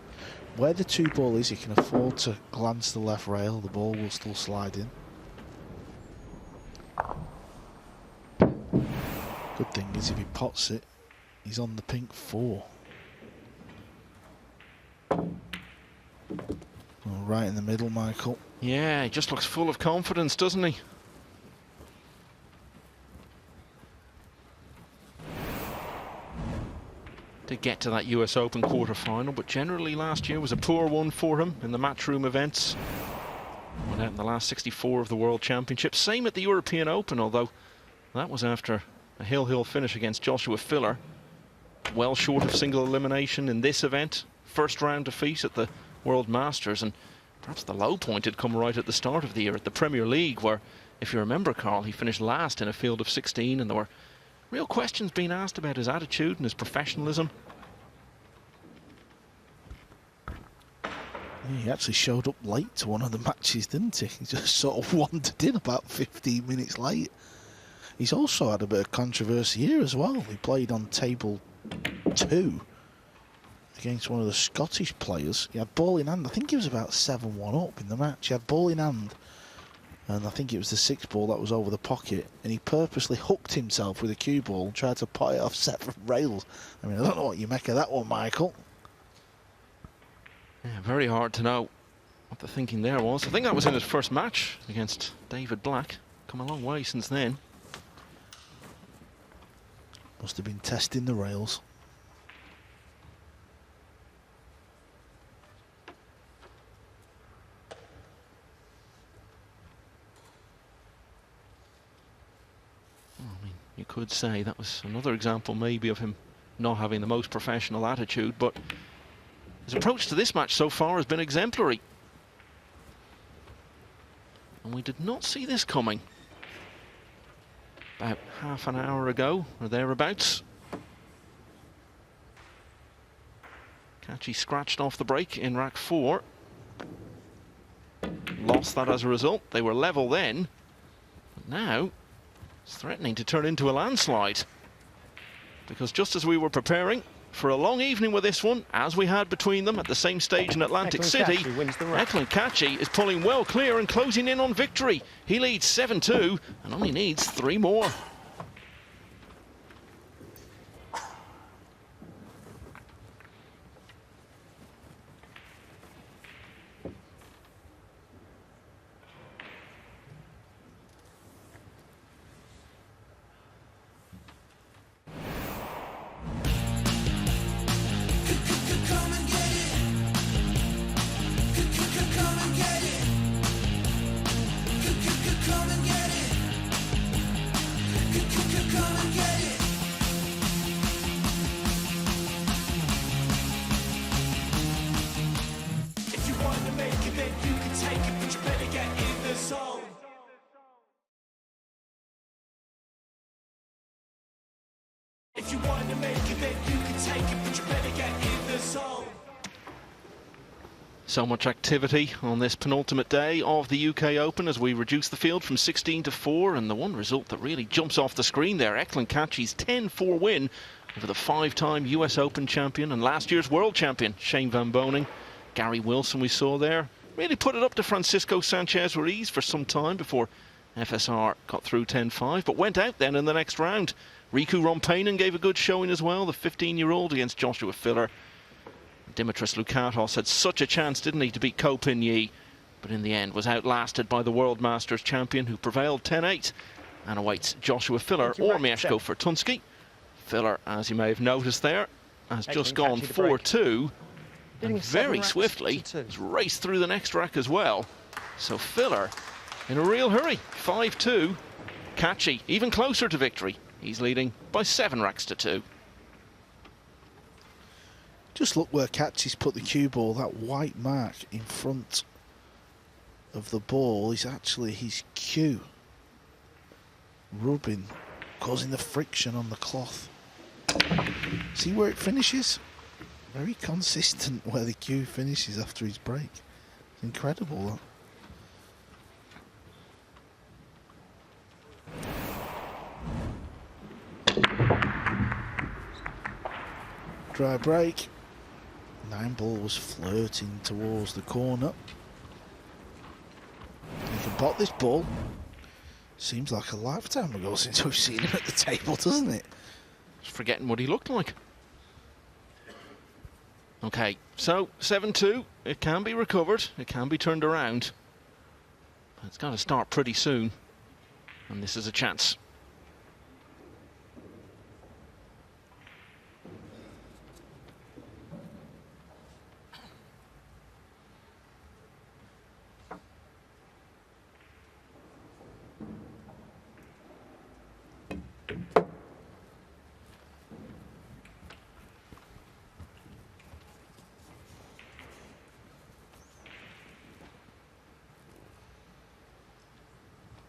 Speaker 3: Where the 2-ball is, he can afford to glance the left rail. The ball will still slide in. Good thing is if he pots it, he's on the pink 4. Oh, right in the middle, Michael.
Speaker 1: Yeah, he just looks full of confidence, doesn't he? To get to that US Open quarter-final, but generally last year was a poor one for him in the matchroom events. Went out in the last 64 of the World Championship. Same at the European Open, although that was after a hill finish against Joshua Filler. Well short of single elimination in this event. First round defeat at the World Masters, and perhaps the low point had come right at the start of the year at the Premier League, where, if you remember, Carl, he finished last in a field of 16, and there were real questions being asked about his attitude and his professionalism.
Speaker 3: He actually showed up late to one of the matches, didn't he? He just sort of wandered in about 15 minutes late. He's also had a bit of controversy here as well. He played on table 2 against one of the Scottish players. He had ball in hand. I think he was about 7-1 up in the match. He had ball in hand, and I think it was the 6-ball that was over the pocket, and he purposely hooked himself with a cue ball and tried to pot it off separate rails. I mean, I don't know what you make of that one, Michael.
Speaker 1: Yeah, very hard to know what the thinking there was. I think that was in his first match against David Black. Come a long way since then.
Speaker 3: Must have been testing the rails.
Speaker 1: I mean, you could say that was another example maybe of him not having the most professional attitude, but his approach to this match so far has been exemplary. And we did not see this coming about half an hour ago or thereabouts. Kaci scratched off the break in rack 4. Lost that as a result. They were level then. But now it's threatening to turn into a landslide. Because just as we were preparing for a long evening with this one, as we had between them at the same stage in Atlantic City, Eklent Kaçi is pulling well clear and closing in on victory. He leads 7-2 and only needs 3 more.
Speaker 7: If you want to make it, then you can take it, but you better get in the zone.
Speaker 1: So much activity on this penultimate day of the UK Open as we reduce the field from 16 to 4, and the one result that really jumps off the screen there, Eklent Kaci's 10-4 win over the 5-time US Open champion and last year's world champion Shane Van Boening. Gary Wilson we saw there really put it up to Francisco Sanchez Ruiz for some time before FSR got through 10-5, but went out then in the next round. Riku Rompainen gave a good showing as well, the 15-year-old against Joshua Filler. Dimitris Lukatos had such a chance, didn't he, to beat Ko Pin-Yi, but in the end was outlasted by the World Masters champion, who prevailed 10-8 and awaits Joshua Filler or Mieszko Fortunski. Filler, as you may have noticed there, has just gone 4-2 and very swiftly has raced through the next rack as well. So Filler in a real hurry, 5-2. Kaci even closer to victory. He's leading by 7 racks to 2.
Speaker 3: Just look where Kaci's put the cue ball. That white mark in front of the ball is actually his cue. Rubbing, causing the friction on the cloth. See where it finishes? Very consistent where the cue finishes after his break. It's incredible, that. Dry break. Nineball was flirting towards the corner. He can pot this ball. Seems like a lifetime ago since we've seen him at the table, doesn't it?
Speaker 1: Just forgetting what he looked like. Okay, so 7-2. It can be recovered. It can be turned around. But it's got to start pretty soon. And this is a chance.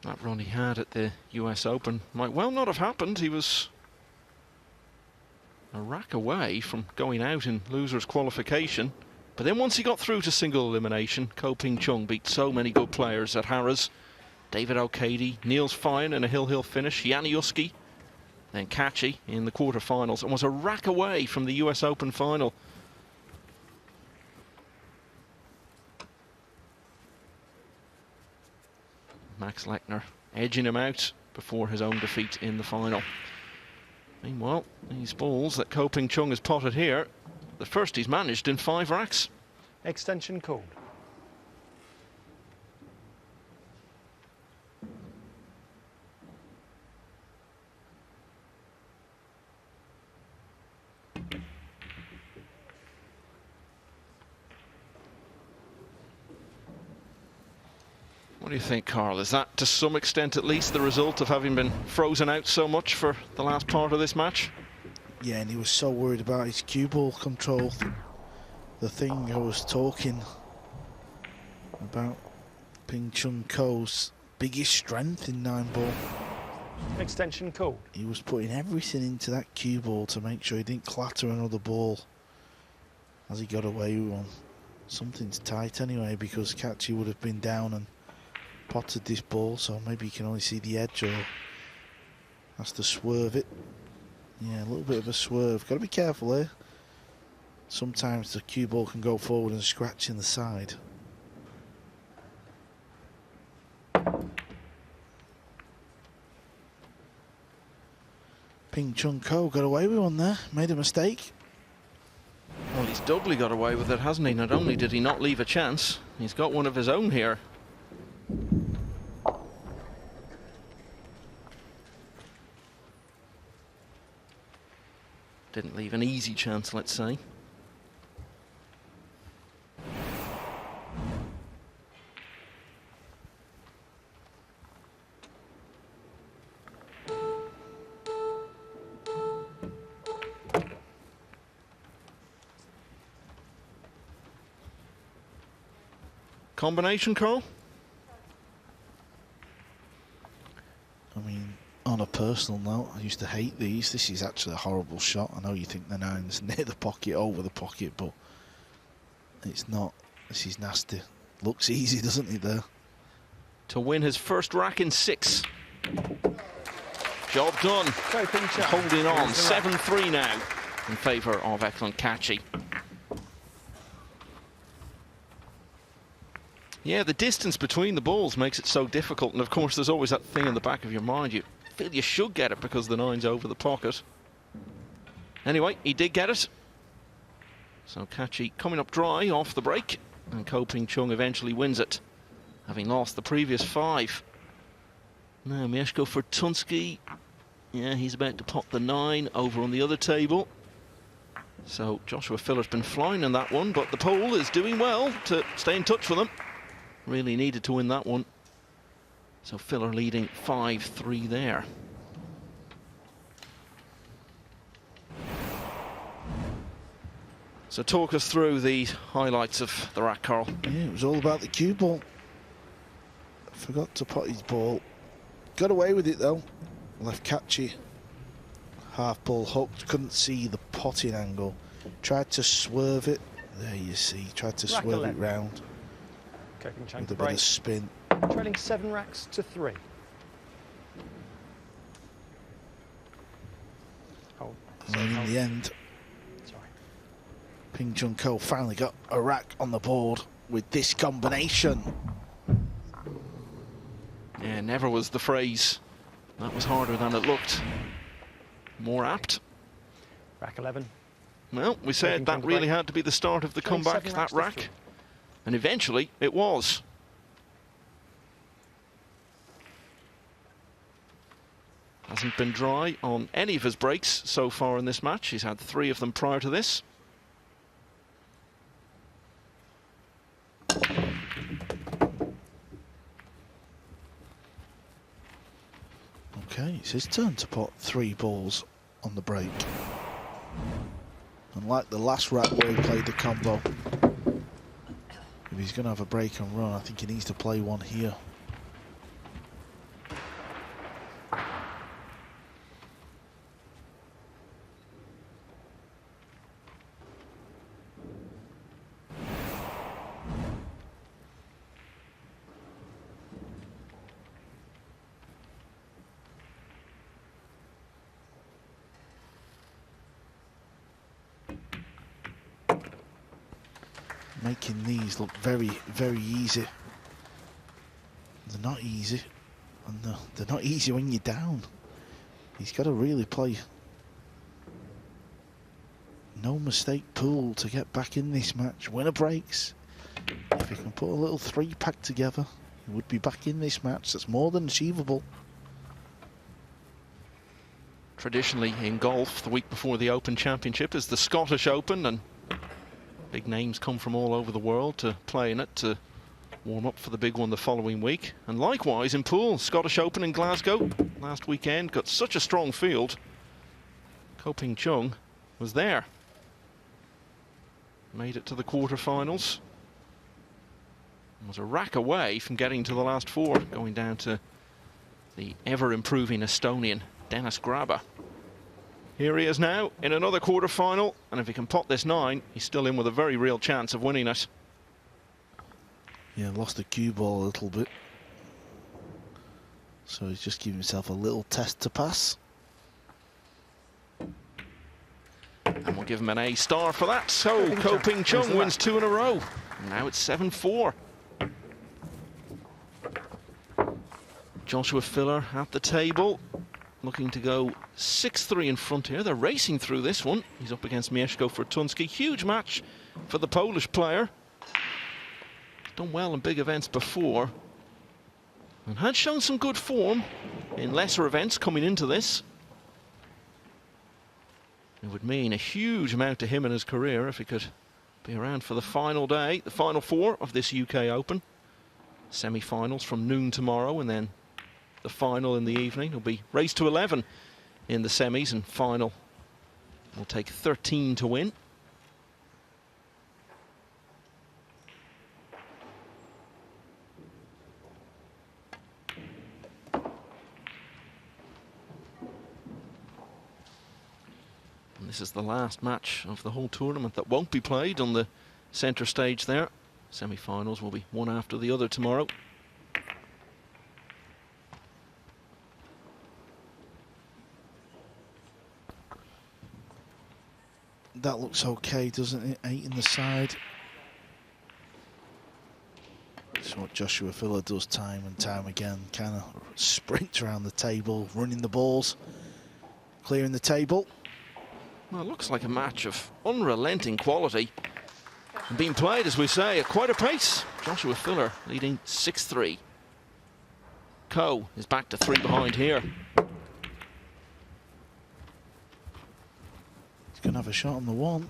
Speaker 1: That run he had at the US Open might well not have happened. He was a rack away from going out in losers qualification. But then once he got through to single elimination, Ko Ping-chung beat so many good players at Harrah's. David O'Cady, Niels Fine in a hill finish, Jan Juski, then Kaci in the quarterfinals, and was a rack away from the US Open final. Max Lechner edging him out before his own defeat in the final. Meanwhile, these balls that Ko Ping-chung has potted here, the first he's managed in 5 racks.
Speaker 2: Extension called.
Speaker 1: What do you think, Carl? Is that, to some extent at least, the result of having been frozen out so much for the last part of this match?
Speaker 3: Yeah, and he was so worried about his cue ball control. The thing I was talking about, Ping-chung Ko's biggest strength in Nineball.
Speaker 2: Extension called.
Speaker 3: He was putting everything into that cue ball to make sure he didn't clatter another ball as he got away with one. Something's tight anyway, because Kaci would have been down and potted this ball, so maybe you can only see the edge or has to swerve it. Yeah, a little bit of a swerve. Got to be careful here. Sometimes the cue ball can go forward and scratch in the side. Ping-chung Ko got away with one there, made a mistake.
Speaker 1: Well, he's doubly got away with it, hasn't he? Not only did he not leave a chance, he's got one of his own here. Didn't leave an easy chance, let's say. Combination, Carl?
Speaker 3: I mean, on a personal note, I used to hate these. This is actually a horrible shot. I know you think the nine's near the pocket, over the pocket, but it's not This is nasty. Looks easy, doesn't it, there?
Speaker 1: To win his first rack in 6. Job done. Holding on. 7-3 now in favour of Eklent Kaci. Yeah, the distance between the balls makes it so difficult, and of course there's always that thing in the back of your mind. You feel you should get it because the 9's over the pocket. Anyway, he did get it. So Kaci coming up dry off the break, and Chung eventually wins it, having lost the previous 5. Now Mieszko for Tunski. Yeah, he's about to pop the 9 over on the other table. So Joshua Filler's been flying in that one, but the pole is doing well to stay in touch with them. Really needed to win that one. So Filler leading 5-3 there. So talk us through the highlights of the rack, Carl.
Speaker 3: Yeah, it was all about the cue ball. Forgot to pot his ball. Got away with it though. Left Kaci half ball hooked. Couldn't see the potting angle. Tried to swerve it. There you see. Tried to swerve it round. With a bit of spin.
Speaker 2: Trailing 7 racks to 3.
Speaker 3: And in the end, Chung finally got a rack on the board with this combination.
Speaker 1: Yeah, never was the phrase. That was harder than it looked. More apt.
Speaker 2: Rack 11.
Speaker 1: Well, we said that really had to be the start of the comeback, that rack. And eventually it was. Hasn't been dry on any of his breaks so far in this match. He's had 3 of them prior to this.
Speaker 3: Okay, it's his turn to pot 3 balls on the break. Unlike the last rack where he played the combo, if he's going to have a break and run, I think he needs to play one here. Making these look very, very easy. They're not easy. And they're not easy when you're down. He's got to really play no mistake pool to get back in this match. Winner breaks. If he can put a little 3-pack together, he would be back in this match. That's more than achievable.
Speaker 1: Traditionally in golf, the week before the Open Championship is the Scottish Open, and big names come from all over the world to play in it, to warm up for the big one the following week. And likewise in pool, Scottish Open in Glasgow last weekend, got such a strong field. Chung was there. Made it to the quarterfinals. Was a rack away from getting to the last 4, going down to the ever-improving Estonian Dennis Graba. Here he is now in another quarterfinal, and if he can pot this 9, he's still in with a very real chance of winning it.
Speaker 3: Yeah, lost the cue ball a little bit. So he's just giving himself a little test to pass.
Speaker 1: And we'll give him an A star for that. So Chung wins 2 in a row. Now it's 7-4. Joshua Filler at the table, looking to go 6-3 in front here. They're racing through this one. He's up against Mieszko for Tunski. Huge match for the Polish player. Done well in big events before, and had shown some good form in lesser events coming into this. It would mean a huge amount to him in his career if he could be around for the final day, the final 4 of this UK Open. Semi-finals from noon tomorrow, and then the final in the evening. It'll be race to 11 in the semis, and final will take 13 to win. And this is the last match of the whole tournament that won't be played on the centre stage there. Semi-finals will be one after the other tomorrow.
Speaker 3: That looks okay, doesn't it? 8 in the side. It's what Joshua Filler does time and time again. Kind of sprints around the table, running the balls, clearing the table.
Speaker 1: Well, it looks like a match of unrelenting quality. And being played, as we say, at quite a pace. Joshua Filler leading 6-3. Ko is back to 3 behind here.
Speaker 3: He's going to have a shot on the 1.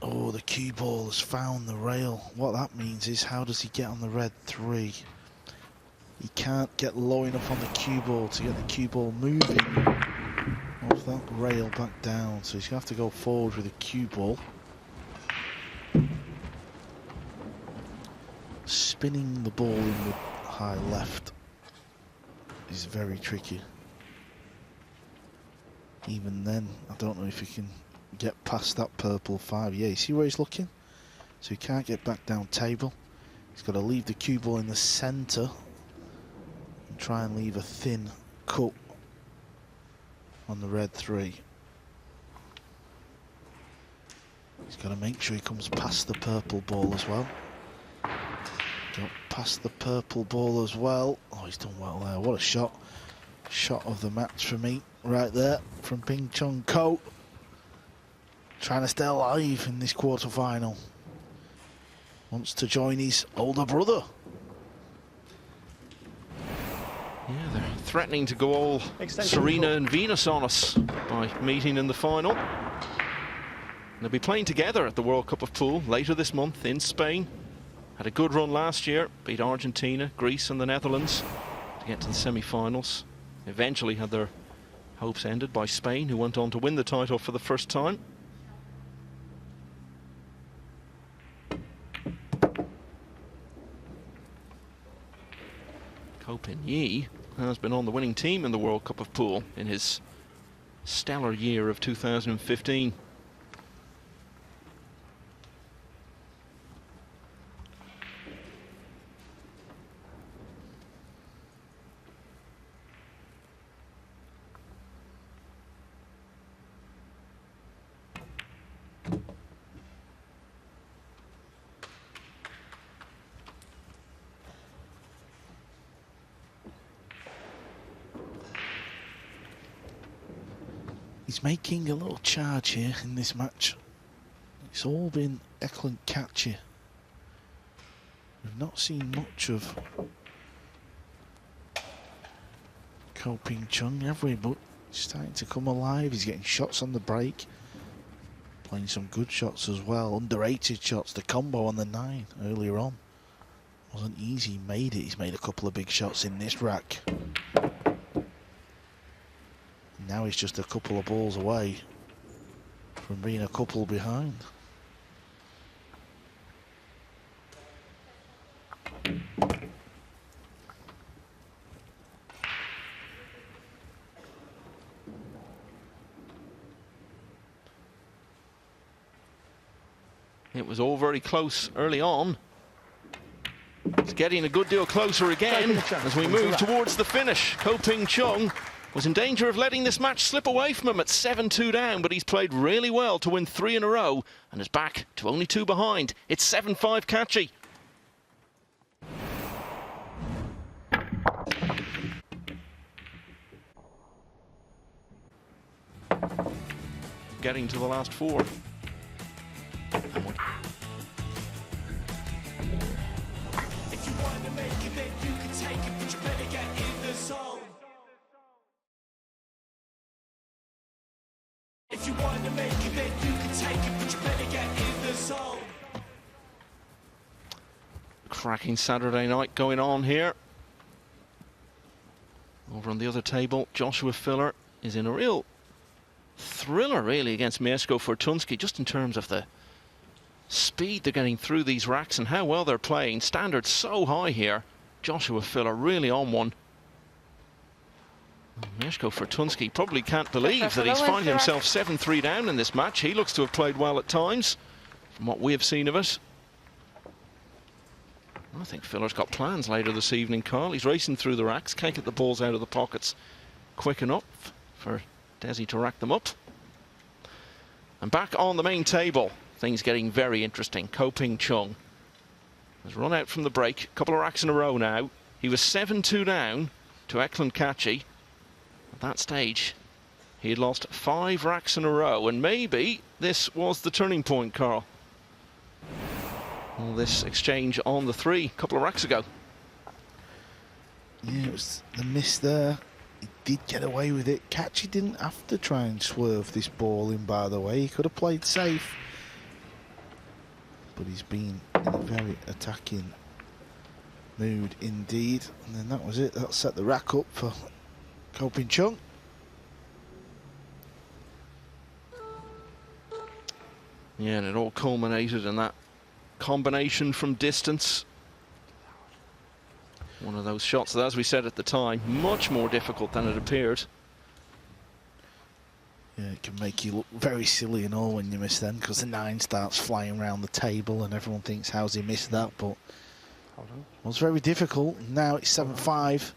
Speaker 3: Oh, the cue ball has found the rail. What that means is, how does he get on the red 3? He can't get low enough on the cue ball to get the cue ball moving off that rail back down. So he's going to have to go forward with the cue ball. Spinning the ball in the high left is very tricky. Even then, I don't know if he can get past that purple 5. Yeah, you see where he's looking? So he can't get back down table. He's got to leave the cue ball in the centre and try and leave a thin cut on the red 3. He's got to make sure he comes past the purple ball as well. Got past the purple ball as well. Oh, he's done well there. What a shot. Shot of the match for me right there from Chung Ko. Trying to stay alive in this quarter-final. Wants to join his older brother.
Speaker 1: Yeah, they're threatening to go all Serena and Venus on us by meeting in the final. They'll be playing together at the World Cup of Pool later this month in Spain. Had a good run last year, beat Argentina, Greece and the Netherlands to get to the semi-finals. Eventually had their hopes ended by Spain, who went on to win the title for the first time. Ko Pin-yi has been on the winning team in the World Cup of Pool in his stellar year of 2015.
Speaker 3: He's making a little charge here in this match. It's all been Eklent Kaci. We've not seen much of Ko Chung, have we? But he's starting to come alive. He's getting shots on the break. Playing some good shots as well. Underrated shots. The combo on the 9 earlier on wasn't easy. He made it. He's made a couple of big shots in this rack. Now he's just a couple of balls away from being a couple behind.
Speaker 1: It was all very close early on. It's getting a good deal closer again as we move towards the finish. Ko Chung was in danger of letting this match slip away from him at 7-2 down, but he's played really well to win 3 in a row and is back to only 2 behind. It's 7-5 Kaci. Getting to the last 4.
Speaker 7: If you want to make it, then you can take it, but you better get in the zone. If you want to make it, then you can take it, but you better get in the zone.
Speaker 1: Cracking Saturday night going on here. Over on the other table, Joshua Filler is in a real thriller, really, against Mieszko Fortunski, just in terms of the speed they're getting through these racks and how well they're playing. Standards so high here. Joshua Filler really on one. Mieszko Fortunski probably can't believe that he's finding himself 7-3 down in this match. He looks to have played well at times, from what we have seen of it. I think Filler's got plans later this evening, Carl. He's racing through the racks, can't get the balls out of the pockets quick enough for Desi to rack them up. And back on the main table, things getting very interesting. Chung has run out from the break, a couple of racks in a row now. He was 7-2 down to Eklent Kaci. At that stage, he had lost 5 racks in a row, and maybe this was the turning point, Carl. Well, this exchange on the 3 a couple of racks ago.
Speaker 3: Yeah, it was the miss there. He did get away with it. Kaci didn't have to try and swerve this ball in, by the way. He could have played safe. But he's been in a very attacking mood indeed. And then that was it. That set the rack up for Chung.
Speaker 1: Yeah, and it all culminated in that combination from distance. One of those shots that, as we said at the time, much more difficult than it appeared.
Speaker 3: Yeah, it can make you look very silly and all when you miss them, because the 9 starts flying around the table and everyone thinks, how's he missed that? But
Speaker 2: hold on.
Speaker 3: It was very difficult. Now it's 7-5.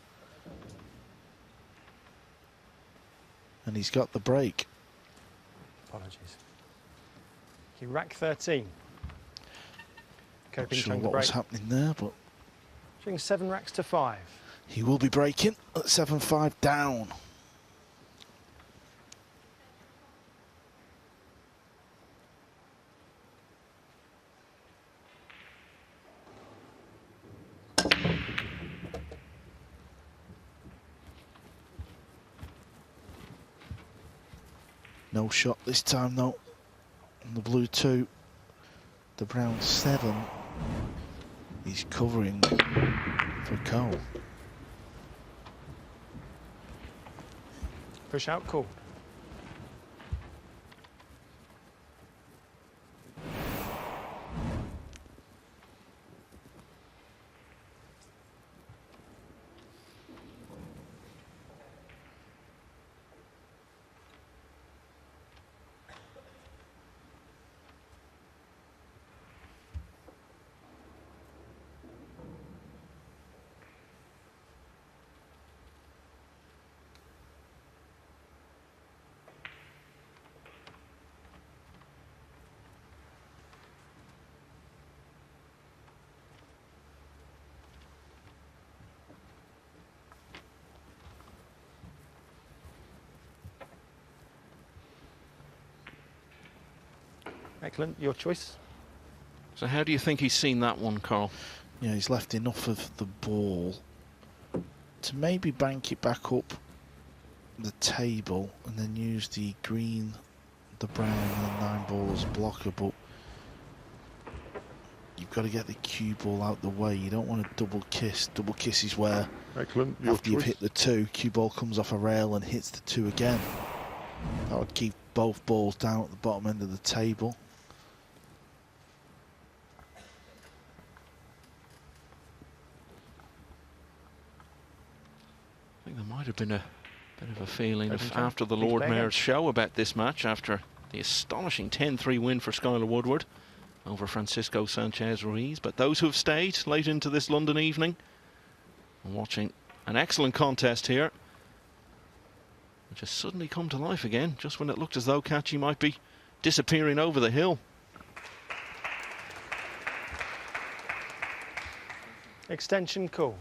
Speaker 3: And he's got the break.
Speaker 2: Apologies. He rack 13.
Speaker 3: Not sure what was happening there, but
Speaker 2: Chung 7 racks to 5.
Speaker 3: he will be breaking at 7-5 down. No shot this time though. On the blue 2, the brown 7. He's covering for Cole.
Speaker 2: Push out called. Eklent, your choice.
Speaker 1: So how do you think he's seen that one, Carl?
Speaker 3: Yeah, he's left enough of the ball to maybe bank it back up the table and then use the green, the brown and the Nineball as a blocker, but you've got to get the cue ball out the way. You don't want a double kiss. Double kiss is where
Speaker 8: Eklent,
Speaker 3: after you've hit the 2, cue ball comes off a rail and hits the 2 again. That would keep both balls down at the bottom end of the table.
Speaker 1: I think there might have been a bit of a feeling after the Lord Mayor's show about this match, after the astonishing 10-3 win for Skylar Woodward over Francisco Sanchez Ruiz. But those who have stayed late into this London evening and watching an excellent contest here, which has suddenly come to life again, just when it looked as though Kaci might be disappearing over the hill.
Speaker 2: Extension called.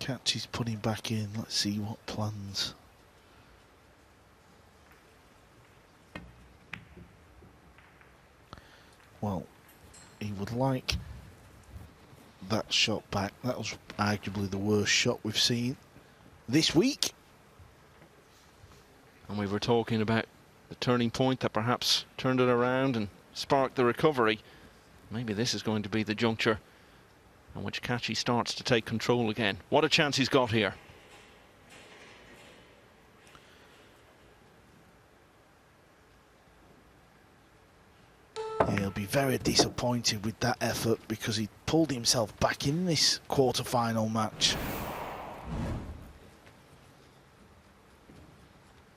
Speaker 3: Kaci's putting back in. Let's see what plans. Well, he would like that shot back. That was arguably the worst shot we've seen this week.
Speaker 1: And we were talking about the turning point that perhaps turned it around and sparked the recovery. Maybe this is going to be the juncture in which Kaci starts to take control again. What a chance he's got here.
Speaker 3: Yeah, he'll be very disappointed with that effort because he pulled himself back in this quarter-final match.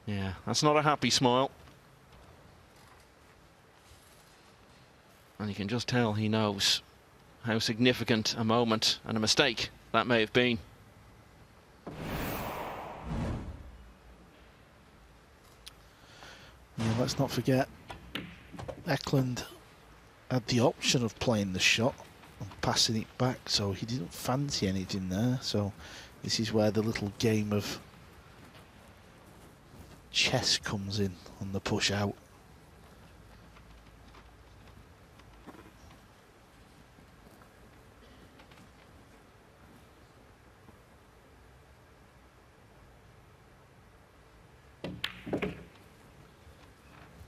Speaker 1: Yeah, that's not a happy smile. And you can just tell he knows how significant a moment and a mistake that may have been.
Speaker 3: Yeah, let's not forget, Eklent had the option of playing the shot and passing it back, so he didn't fancy anything there. So this is where the little game of chess comes in on the push out.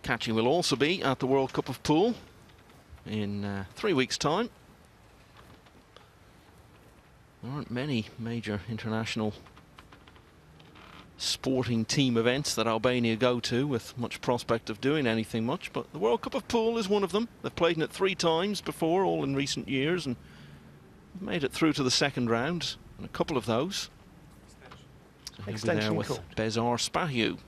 Speaker 1: Kaci will also be at the World Cup of Pool in 3 weeks' time. There aren't many major international sporting team events that Albania go to with much prospect of doing anything much, but the World Cup of Pool is one of them. They've played in it 3 times before, all in recent years, and made it through to the second round in a couple of those. So he'll be there with Bezar Spahiu.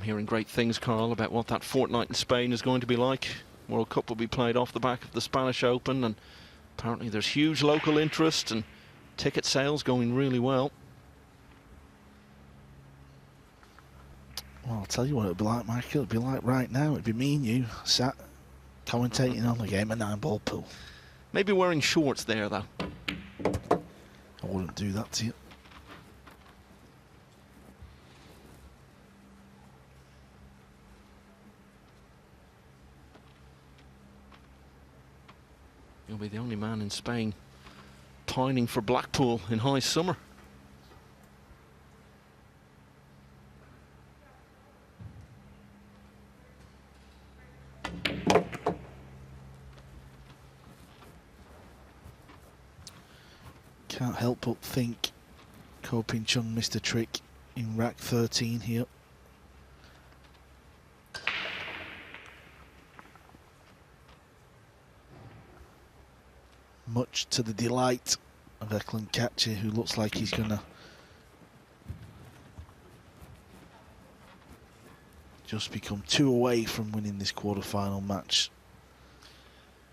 Speaker 1: Hearing great things, Carl, about what that fortnight in Spain is going to be like. World Cup will be played off the back of the Spanish Open, and apparently there's huge local interest and ticket sales going really well.
Speaker 3: Well, I'll tell you what it'll be like, Michael. It'll be like right now. It'd be me and you sat commentating on a game of 9-ball pool.
Speaker 1: Maybe wearing shorts there, though.
Speaker 3: I wouldn't do that to you.
Speaker 1: You'll be the only man in Spain pining for Blackpool in high summer.
Speaker 3: Can't help but think Chung missed a trick in rack 13 here. Much to the delight of Eklent Kaçi, who looks like he's going to just become 2 away from winning this quarter-final match.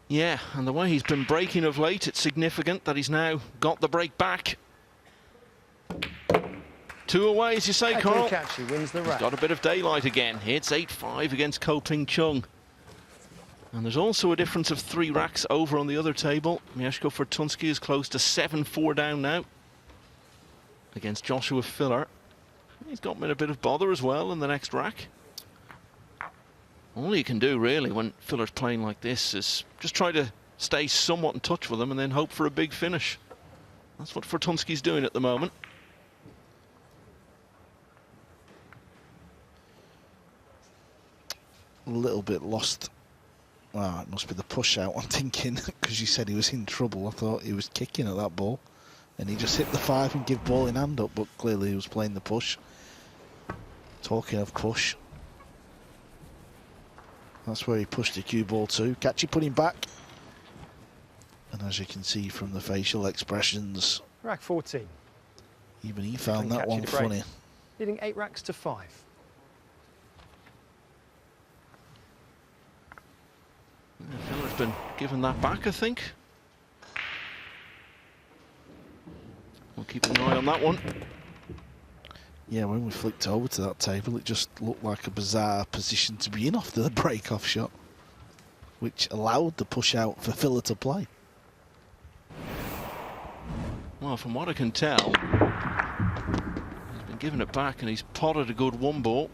Speaker 1: Yeah, and the way he's been breaking of late, it's significant that he's now got the break back. 2 away, as you say, Carl.
Speaker 2: Kaçi wins the rack.
Speaker 1: He's got a bit of daylight again. It's 8-5 against Chung. And there's also a difference of 3 racks over on the other table. Mieszko Fortunski is close to 7-4 down now against Joshua Filler. He's got him in a bit of bother as well in the next rack. All you can do really when Filler's playing like this is just try to stay somewhat in touch with him and then hope for a big finish. That's what Fortunski's doing at the moment.
Speaker 3: A little bit lost. Well, it must be the push out, I'm thinking, because you said he was in trouble. I thought he was kicking at that ball. And he just hit the 5 and give ball in hand up, but clearly he was playing the push. Talking of push, that's where he pushed the cue ball to. Kaçi put him back. And as you can see from the facial expressions,
Speaker 2: Rack 14.
Speaker 3: Even he found that one funny.
Speaker 2: Leading 8 racks to 5.
Speaker 1: Filler's been given that back, I think. We'll keep an eye on that one.
Speaker 3: Yeah, when we flicked over to that table, it just looked like a bizarre position to be in after the break-off shot, which allowed the push out for Filler to play.
Speaker 1: Well, from what I can tell, he's been given it back and he's potted a good 1 ball.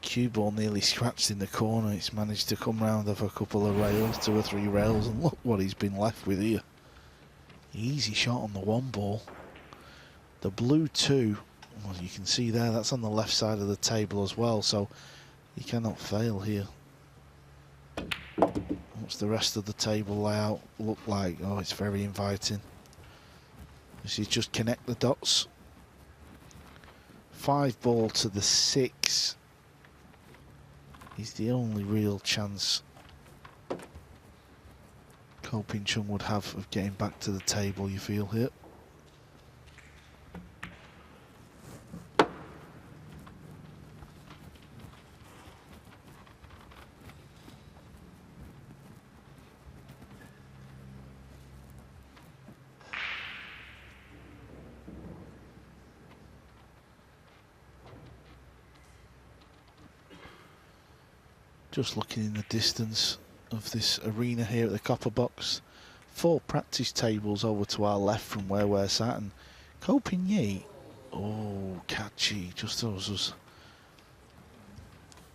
Speaker 3: Cue ball nearly scratched in the corner. It's managed to come round off a couple of rails, 2 or 3 rails, and look what he's been left with here. Easy shot on the 1 ball. The blue 2, well, you can see there, that's on the left side of the table as well, so he cannot fail here. Oh, What's the rest of the table layout look like? Oh, it's very inviting. This is just connect the dots. 5 ball to the 6 is the only real chance Chung would have of getting back to the table, you feel here. Just looking in the distance of this arena here at the Copper Box. 4 practice tables over to our left from where we're sat, and Yi. Oh, Kaci, just as us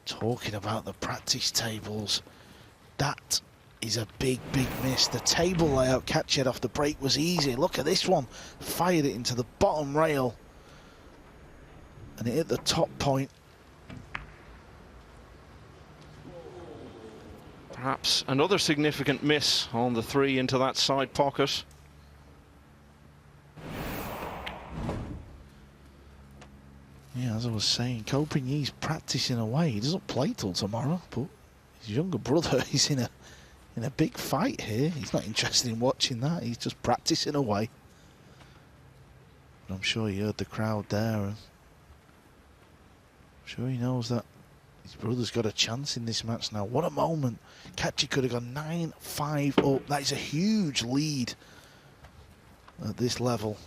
Speaker 3: talking about the practice tables. That is a big, big miss. The table layout Kaci had off the break was easy. Look at this one. Fired it into the bottom rail. And it hit the top point.
Speaker 1: Perhaps another significant miss on the 3 into that side pocket.
Speaker 3: Yeah, as I was saying, Yi's practicing away. He doesn't play till tomorrow, but his younger brother is in a big fight here. He's not interested in watching that. He's just practicing away. But I'm sure he heard the crowd there. I'm sure he knows that his brother's got a chance in this match now. What a moment. Kaci could have gone 9-5 up. That is a huge lead at this level.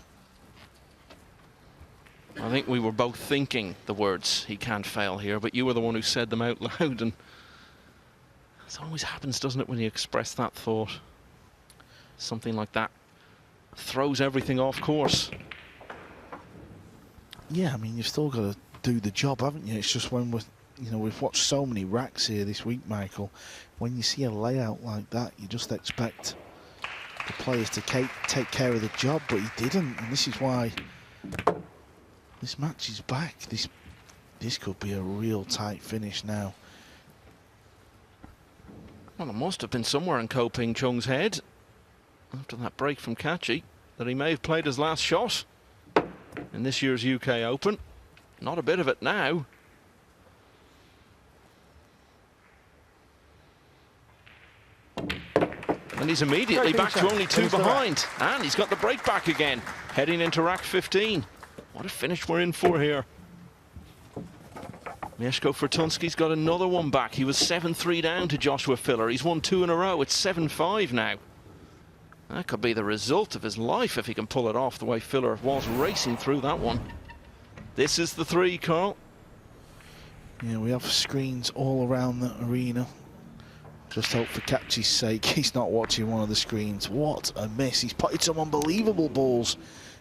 Speaker 1: I think we were both thinking the words, he can't fail here, but you were the one who said them out loud, and it always happens, doesn't it, when you express that thought? Something like that throws everything off course.
Speaker 3: Yeah, I mean, you've still got to do the job, haven't you? It's just when we've watched so many racks here this week, Michael. When you see a layout like that, you just expect the players to take care of the job, but he didn't, and this is why this match is back. This could be a real tight finish now.
Speaker 1: Well, it must have been somewhere in Chung's head after that break from Kaci that he may have played his last shot in this year's UK Open. Not a bit of it now. And he's immediately back to only 2 behind. And he's got the break back again, heading into rack 15. What a finish we're in for here. Mieszko Fortunski's got another one back. He was 7-3 down to Joshua Filler. He's won 2 in a row. It's 7-5 now. That could be the result of his life if he can pull it off the way Filler was racing through that one. This is the 3, Carl.
Speaker 3: Yeah, we have screens all around the arena. Just hope for Kaci's sake he's not watching one of the screens. What a miss. He's potted some unbelievable balls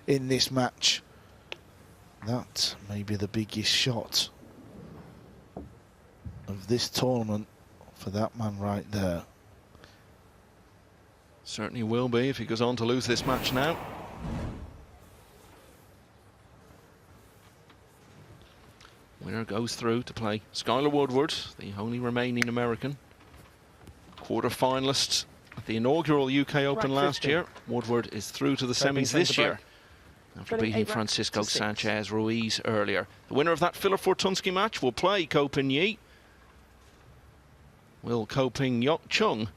Speaker 3: in this match. That may be the biggest shot of this tournament for that man right there.
Speaker 1: Certainly will be if he goes on to lose this match now. Winner goes through to play Skylar Woodward, the only remaining American. Quarter-finalist at the inaugural UK Open last year. Woodward is through to the semis this year, after beating Francisco Sanchez Ruiz earlier. The winner of that Filler Fortunski match will play Yi. Will Chung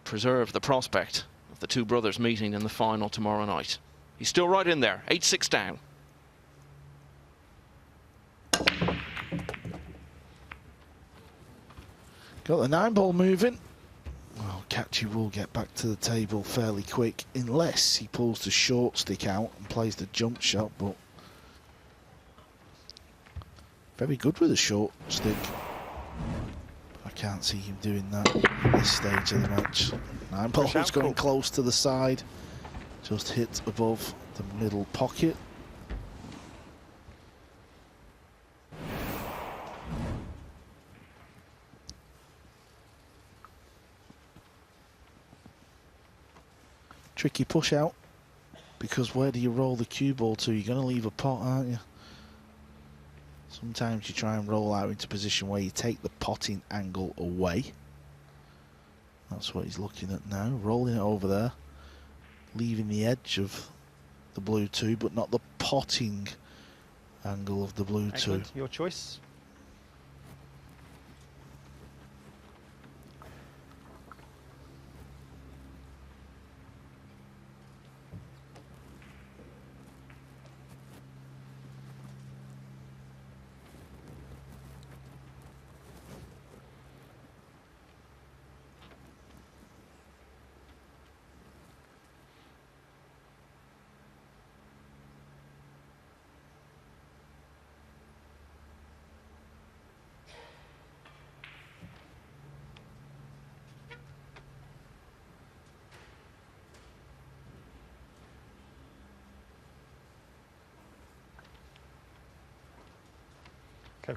Speaker 1: preserve the prospect of the 2 brothers meeting in the final tomorrow night? He's still right in there, 8-6 down.
Speaker 3: Got the 9-ball moving. Well, Kaci will get back to the table fairly quick, unless he pulls the short stick out and plays the jump shot, but very good with a short stick. I can't see him doing that at this stage of the match. 9-ball's going close to the side, just hit above the middle pocket. Tricky push out, because where do you roll the cue ball to? You're going to leave a pot, aren't you? Sometimes you try and roll out into a position where you take the potting angle away. That's what he's looking at now, rolling it over there, leaving the edge of the blue 2, but not the potting angle of the blue 2.
Speaker 2: Eklent, your choice.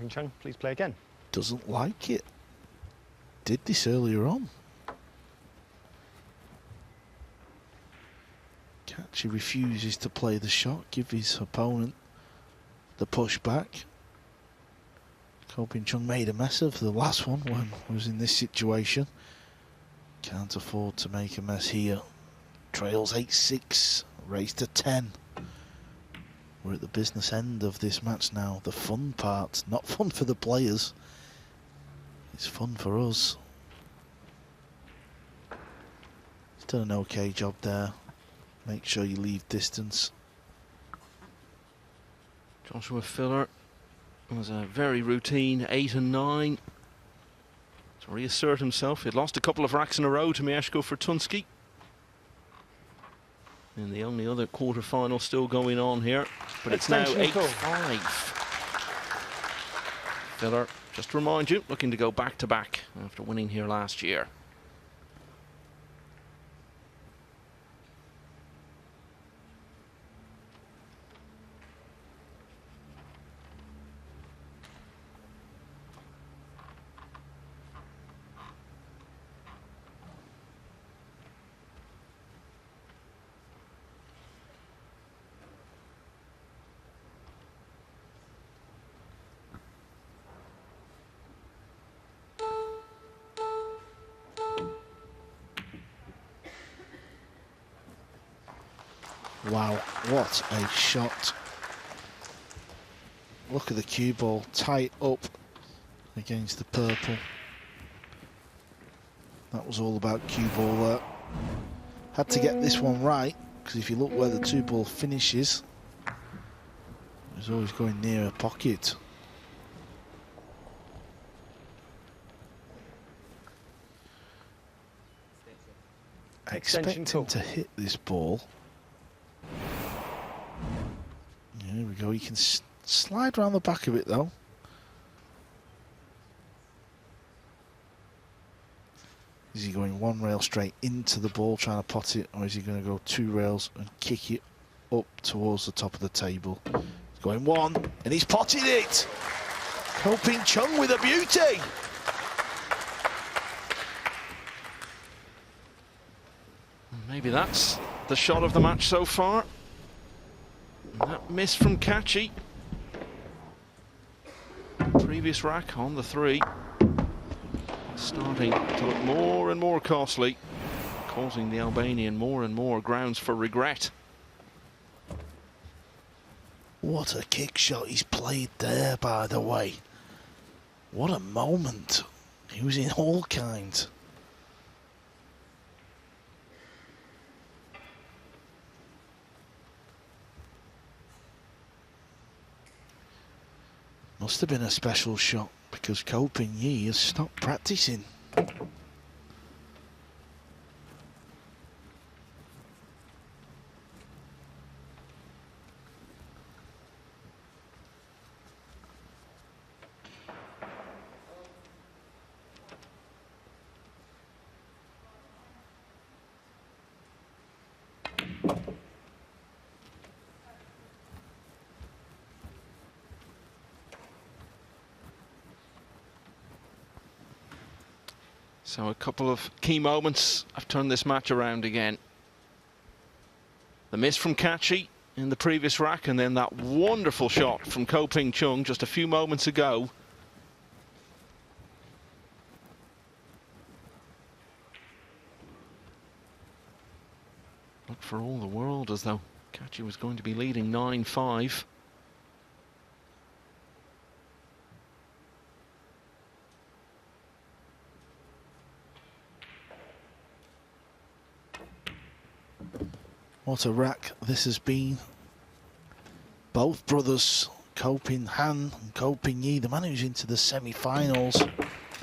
Speaker 2: Chung, please play again.
Speaker 3: Doesn't like it. Did this earlier on. Kaci refuses to play the shot, give his opponent the push back. Chung made a mess of the last one when he was in this situation. Can't afford to make a mess here. Trails 8-6, race to 10. We're at the business end of this match now. The fun part, not fun for the players. It's fun for us. He's done an okay job there. Make sure you leave distance.
Speaker 1: Joshua Filler was a very routine 8 and 9. To reassert himself, he'd lost a couple of racks in a row to Mieszko Fortunski. And the only other quarter-final still going on here, but it's now 8-5. Filler, just to remind you, looking to go back-to-back after winning here last year.
Speaker 3: Wow, what a shot. Look at the cue ball tight up against the purple. That was all about cue ball there. Had to get this one right, because if you look where the 2-ball finishes, it's always going near a pocket. Expecting to hit this ball. There we go, you can slide around the back of it though. Is he going one rail straight into the ball trying to pot it, or is he going to go 2 rails and kick it up towards the top of the table? He's going 1 and he's potted it! Chung with a beauty!
Speaker 1: Maybe that's the shot of the match so far. That miss from Kaci. Previous rack on the 3. Starting to look more and more costly, causing the Albanian more and more grounds for regret.
Speaker 3: What a kick shot he's played there, by the way. What a moment. He was in all kinds. Must have been a special shot, because Yi has stopped practicing.
Speaker 1: So a couple of key moments have turned this match around again. The miss from Kaci in the previous rack, and then that wonderful shot from Chung just a few moments ago. Looked for all the world as though Kaci was going to be leading 9-5.
Speaker 3: What a rack this has been. Both brothers, Kopin Han and Kopin Yi, the man who's into the semi-finals.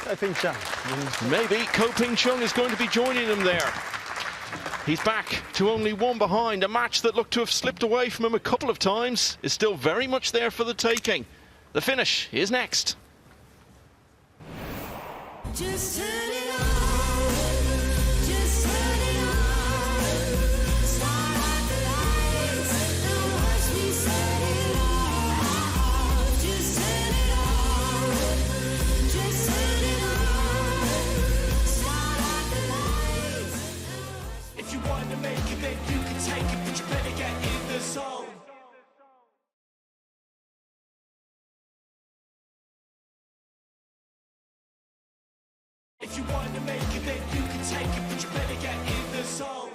Speaker 1: Maybe Kopin Chung is going to be joining them there. He's back to only one behind. A match that looked to have slipped away from him a couple of times is still very much there for the taking. The finish is next.
Speaker 7: Just turn it on, just turn it on. Start out the lights and watch me set it off. Just turn it on, just turn it on. Start out the lights. If you want to make it, then you can take it, but you better get in the zone. If you want to make it, then you can take it, but you better get in the zone.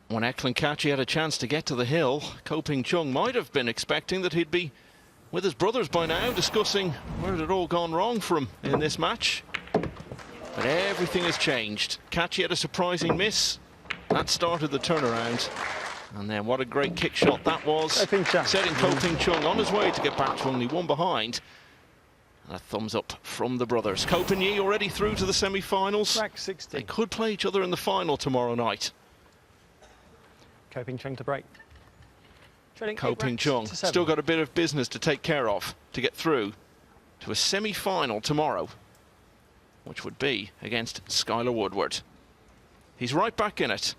Speaker 1: When Eklent Kaci had a chance to get to the hill, Kopin Chung might have been expecting that he'd be with his brothers by now, discussing where it had all gone wrong for him in this match. But everything has changed. Kaci had a surprising miss. That started the turnaround. And then what a great kick shot that was, setting Kopin Chung on his way to get back to only one behind. And a thumbs up from the brothers. Kopin Yi already through to the semi-finals. They could play each other in the final tomorrow night.
Speaker 2: Kopin Chung to break.
Speaker 1: Kopin Chung still got a bit of business to take care of to get through to a semi-final tomorrow, which would be against Skylar Woodward. He's right back in it,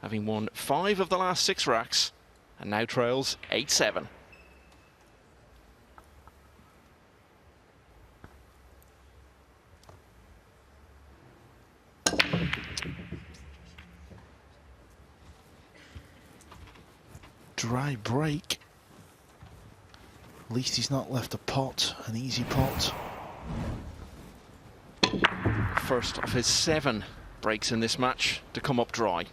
Speaker 1: having won 5 of the last 6 racks and now trails 8-7.
Speaker 3: Dry break. At least he's not left a pot, an easy pot.
Speaker 1: First of his 7 breaks in this match to come up dry.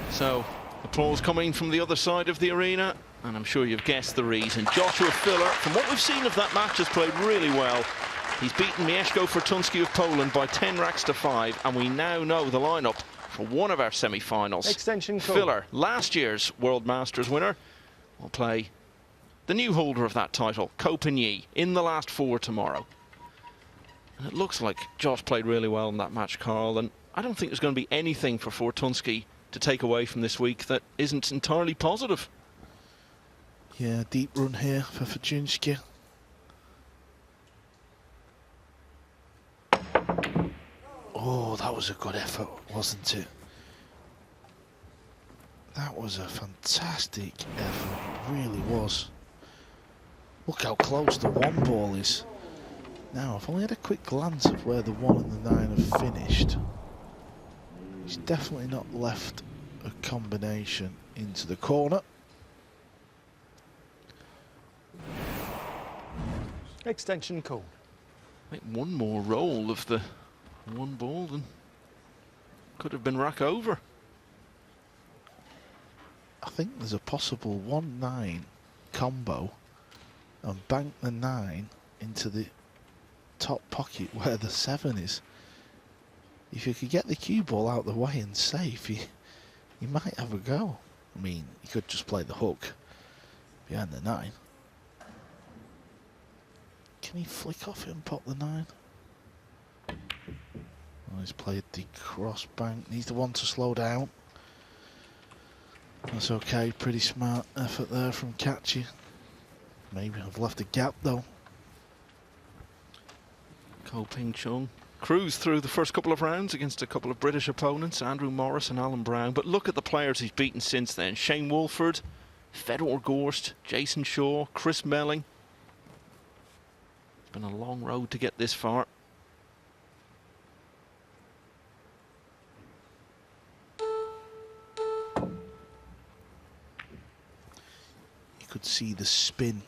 Speaker 1: So, applause coming from the other side of the arena, and I'm sure you've guessed the reason. Joshua Filler, from what we've seen of that match, has played really well. He's beaten Mieszko Fortunski of Poland by 10 racks to 5, and we now know the lineup for one of our semi-finals.
Speaker 2: Extension call.
Speaker 1: Filler, last year's World Masters winner, will play the new holder of that title, Kopin Yi, in the last 4 tomorrow. And it looks like Josh played really well in that match, Carl, and I don't think there's going to be anything for Fortunski to take away from this week that isn't entirely positive.
Speaker 3: Yeah, deep run here for Fortunski. Oh, that was a good effort, wasn't it? That was a fantastic effort, it really was. Look how close the 1 ball is. Now, I've only had a quick glance of where the 1 and the 9 have finished. He's definitely not left a combination into the corner.
Speaker 2: Extension call.
Speaker 1: I think one more roll of the 1 ball and could have been rack over.
Speaker 3: I think there's a possible 1-9 combo and bank the 9 into the top pocket where the 7 is. If you could get the cue ball out the way and safe, you might have a go. I mean, you could just play the hook behind the 9. Can he flick off it and pop the 9? Oh, he's played the cross bank. He's the one to slow down. That's okay, pretty smart effort there from Kaci. Maybe I've left a gap though.
Speaker 1: Chung cruised through the first couple of rounds against a couple of British opponents, Andrew Morris and Alan Brown. But look at the players he's beaten since then. Shane Wolford, Fedor Gorst, Jason Shaw, Chris Melling. It's been a long road to get this far.
Speaker 3: You could see the spin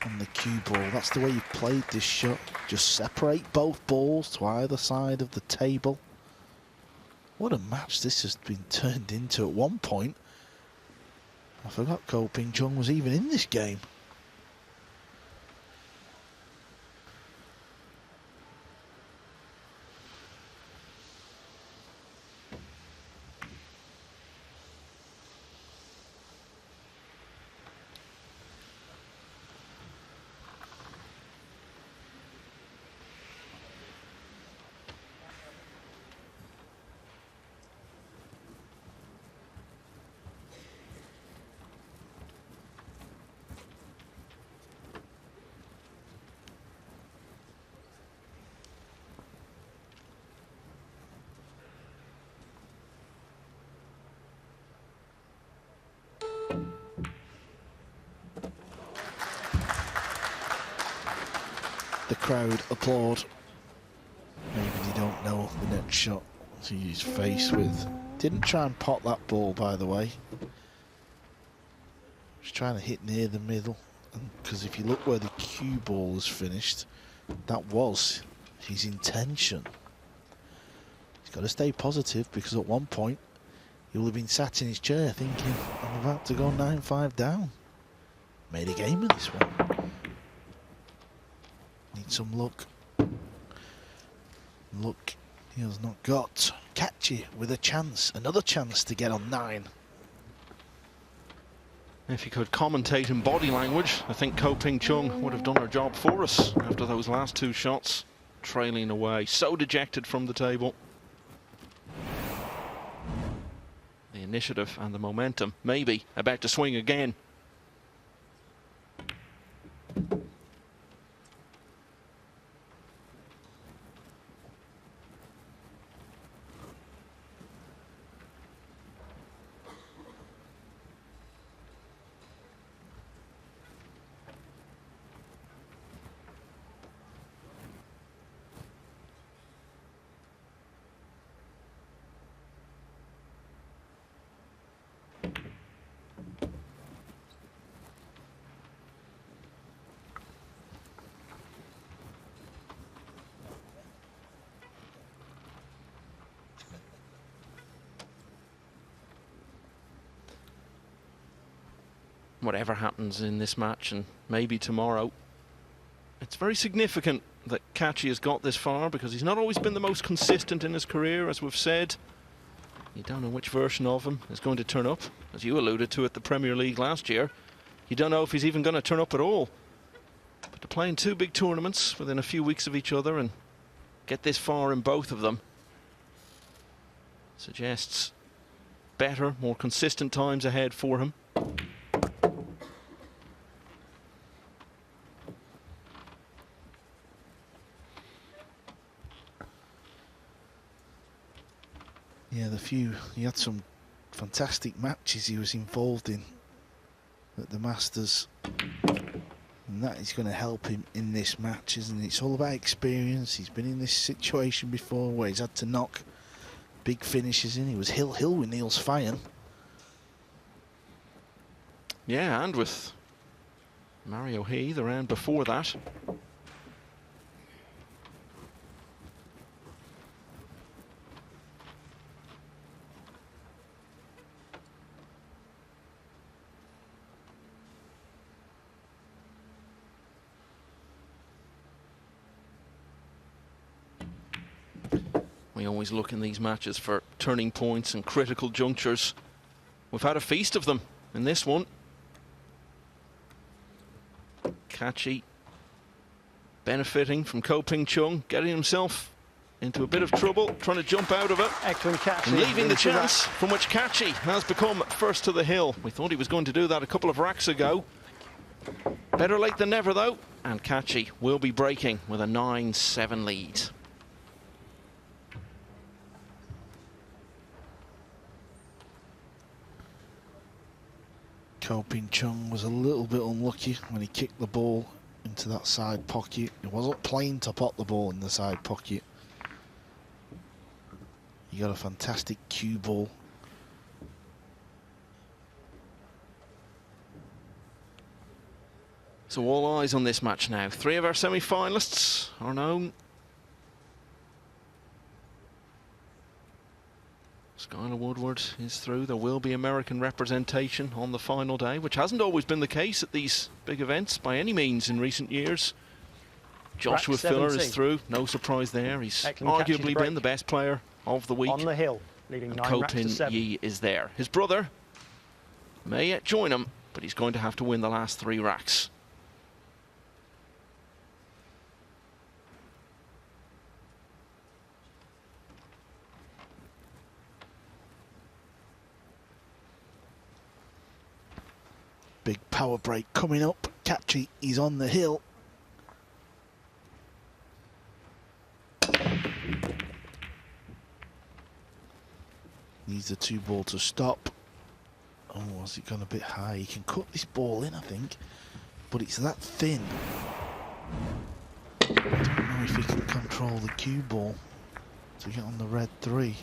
Speaker 3: on the cue ball. That's the way you've played this shot. Just separate both balls to either side of the table. What a match this has been turned into. At one point, I forgot Chung was even in this game. The crowd applaud. Maybe they don't know the next shot to use face with. Didn't try and pot that ball, by the way. Just trying to hit near the middle. Because if you look where the cue ball is finished, that was his intention. He's got to stay positive, because at one point he will have been sat in his chair thinking, I'm about to go 9-5 down. Made a game of this one. Need some luck. Luck he has not got. Kaci with a chance, another chance to get on 9.
Speaker 1: If you could commentate in body language, I think Chung would have done her job for us after those last 2 shots, trailing away. So dejected from the table. The initiative and the momentum, maybe about to swing again. Whatever happens in this match, and maybe tomorrow, it's very significant that Kaci has got this far, because he's not always been the most consistent in his career, as we've said. You don't know which version of him is going to turn up, as you alluded to at the Premier League last year. You don't know if he's even going to turn up at all. But to play in 2 big tournaments within a few weeks of each other and get this far in both of them suggests better, more consistent times ahead for him.
Speaker 3: Yeah, he had some fantastic matches he was involved in at the Masters, and that is going to help him in this match, isn't it? It's all about experience. He's been in this situation before where he's had to knock big finishes in. He was hill with Niels Feijen.
Speaker 1: Yeah, and with Mario He the round before that. We always look in these matches for turning points and critical junctures. We've had a feast of them in this one. Kaci benefiting from Chung, getting himself into a bit of trouble, trying to jump out of it.
Speaker 2: Eklent Kaci
Speaker 1: And leaving the
Speaker 2: into rack.
Speaker 1: chance from which Kaci has become first to the hill. We thought he was going to do that a couple of racks ago. Better late than never, though. And Kaci will be breaking with a 9-7 lead.
Speaker 3: Chung was a little bit unlucky when he kicked the ball into that side pocket. It wasn't playing to pot the ball in the side pocket. He got a fantastic cue ball.
Speaker 1: So all eyes on this match now. 3 of our semi-finalists are known. Skylar Woodward is through. There will be American representation on the final day, which hasn't always been the case at these big events by any means in recent years. Joshua Filler is through. No surprise there. He's arguably been the best player of the week.
Speaker 2: On the hill, leading 9 racks to 7.
Speaker 1: Yi is there. His brother may yet join him, but he's going to have to win the last 3 racks.
Speaker 3: Big power break coming up. Kaci is on the hill. Needs the 2 ball to stop. Oh, has it gone a bit high? He can cut this ball in, I think, but it's that thin. I don't know if he can control the cue ball to get on the red 3.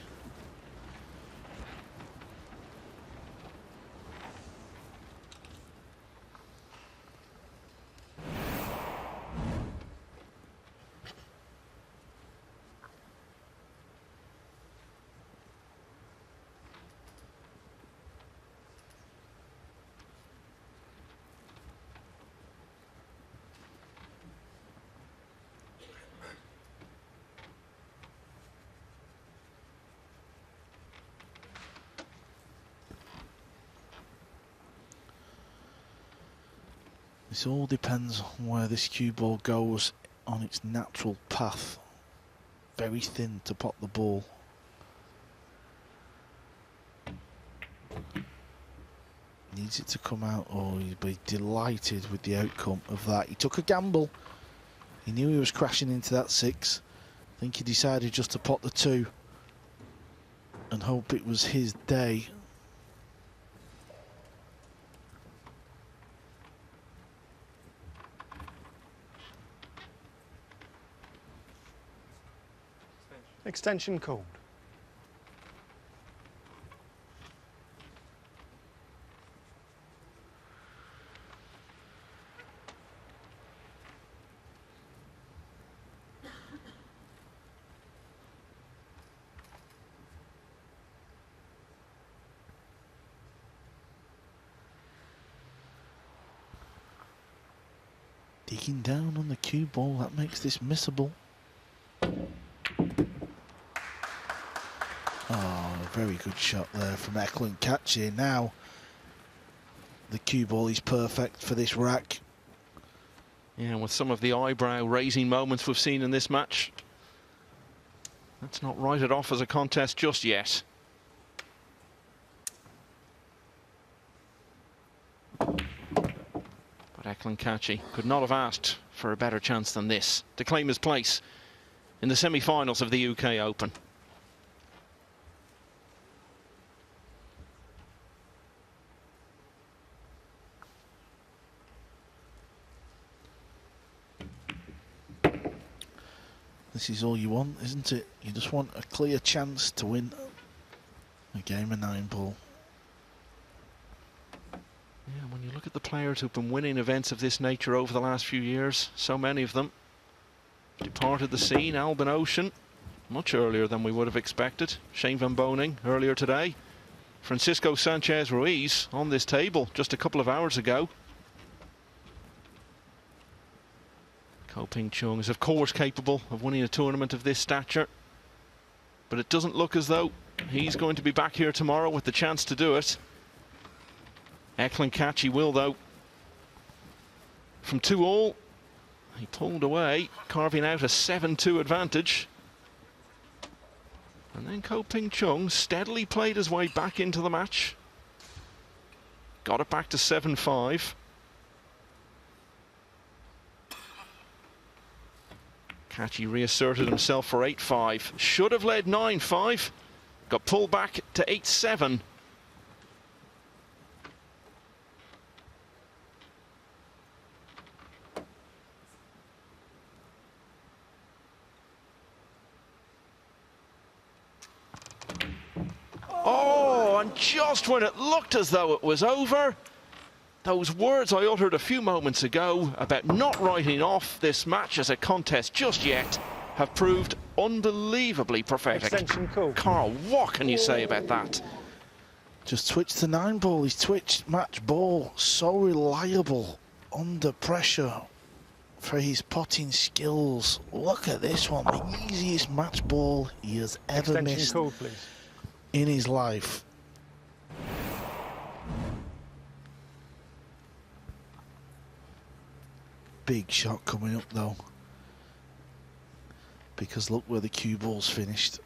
Speaker 3: This all depends on where this cue ball goes on its natural path. Very thin to pot the ball. Needs it to come out, or he'd be delighted with the outcome of that. He took a gamble. He knew he was crashing into that 6. I think he decided just to pot the 2 and hope it was his day.
Speaker 2: Extension called.
Speaker 3: Digging down on the cue ball, that makes this missable. Oh, a very good shot there from Eklent Kaci. Now the cue ball is perfect for this rack.
Speaker 1: Yeah, with some of the eyebrow-raising moments we've seen in this match, let's not write it off as a contest just yet. But Eklent Kaci could not have asked for a better chance than this to claim his place in the semi-finals of the UK Open.
Speaker 3: This is all you want, isn't it? You just want a clear chance to win a game of 9-ball.
Speaker 1: Yeah, when you look at the players who've been winning events of this nature over the last few years, so many of them departed the scene. Albin Ocean, much earlier than we would have expected. Shane Van Boning earlier today. Francisco Sanchez Ruiz on this table just a couple of hours ago. Chung is of course capable of winning a tournament of this stature, but it doesn't look as though he's going to be back here tomorrow with the chance to do it. Eklent Kaci will, though. From 2-all, he pulled away, carving out a 7-2 advantage. And then Chung steadily played his way back into the match. Got it back to 7-5. Kaci reasserted himself for 8-5. Should have led 9-5. Got pulled back to 8-7. Oh, and just when it looked as though it was over, those words I uttered a few moments ago about not writing off this match as a contest just yet have proved unbelievably prophetic.
Speaker 2: Extension call.
Speaker 1: Carl, what can you say about that?
Speaker 3: Just twitched the 9-ball. He's twitched match ball. So reliable under pressure for his potting skills. Look at this one. The easiest match ball he has ever
Speaker 2: Extension
Speaker 3: missed
Speaker 2: call, please.
Speaker 3: in his life. Big shot coming up though, because look where the cue ball's finished.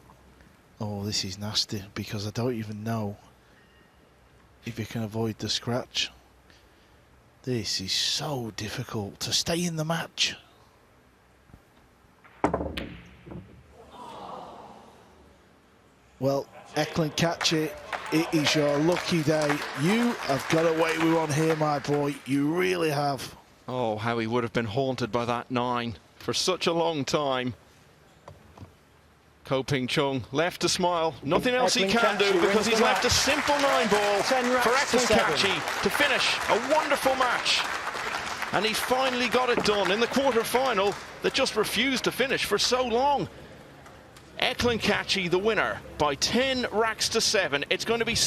Speaker 3: Oh, this is nasty, because I don't even know if you can avoid the scratch. This is so difficult to stay in the match. Well, Eklent Kaçi, it is your lucky day. You have got away with one here, my boy. You really have.
Speaker 1: Oh, how he would have been haunted by that 9 for such a long time. Chung left to smile. Nothing else he can do, because he's left a simple 9-ball for Eklent Kaçi to finish a wonderful match. And he finally got it done in the quarter-final that just refused to finish for so long. Eklent Kaçi, the winner, by 10 racks to 7. It's going to be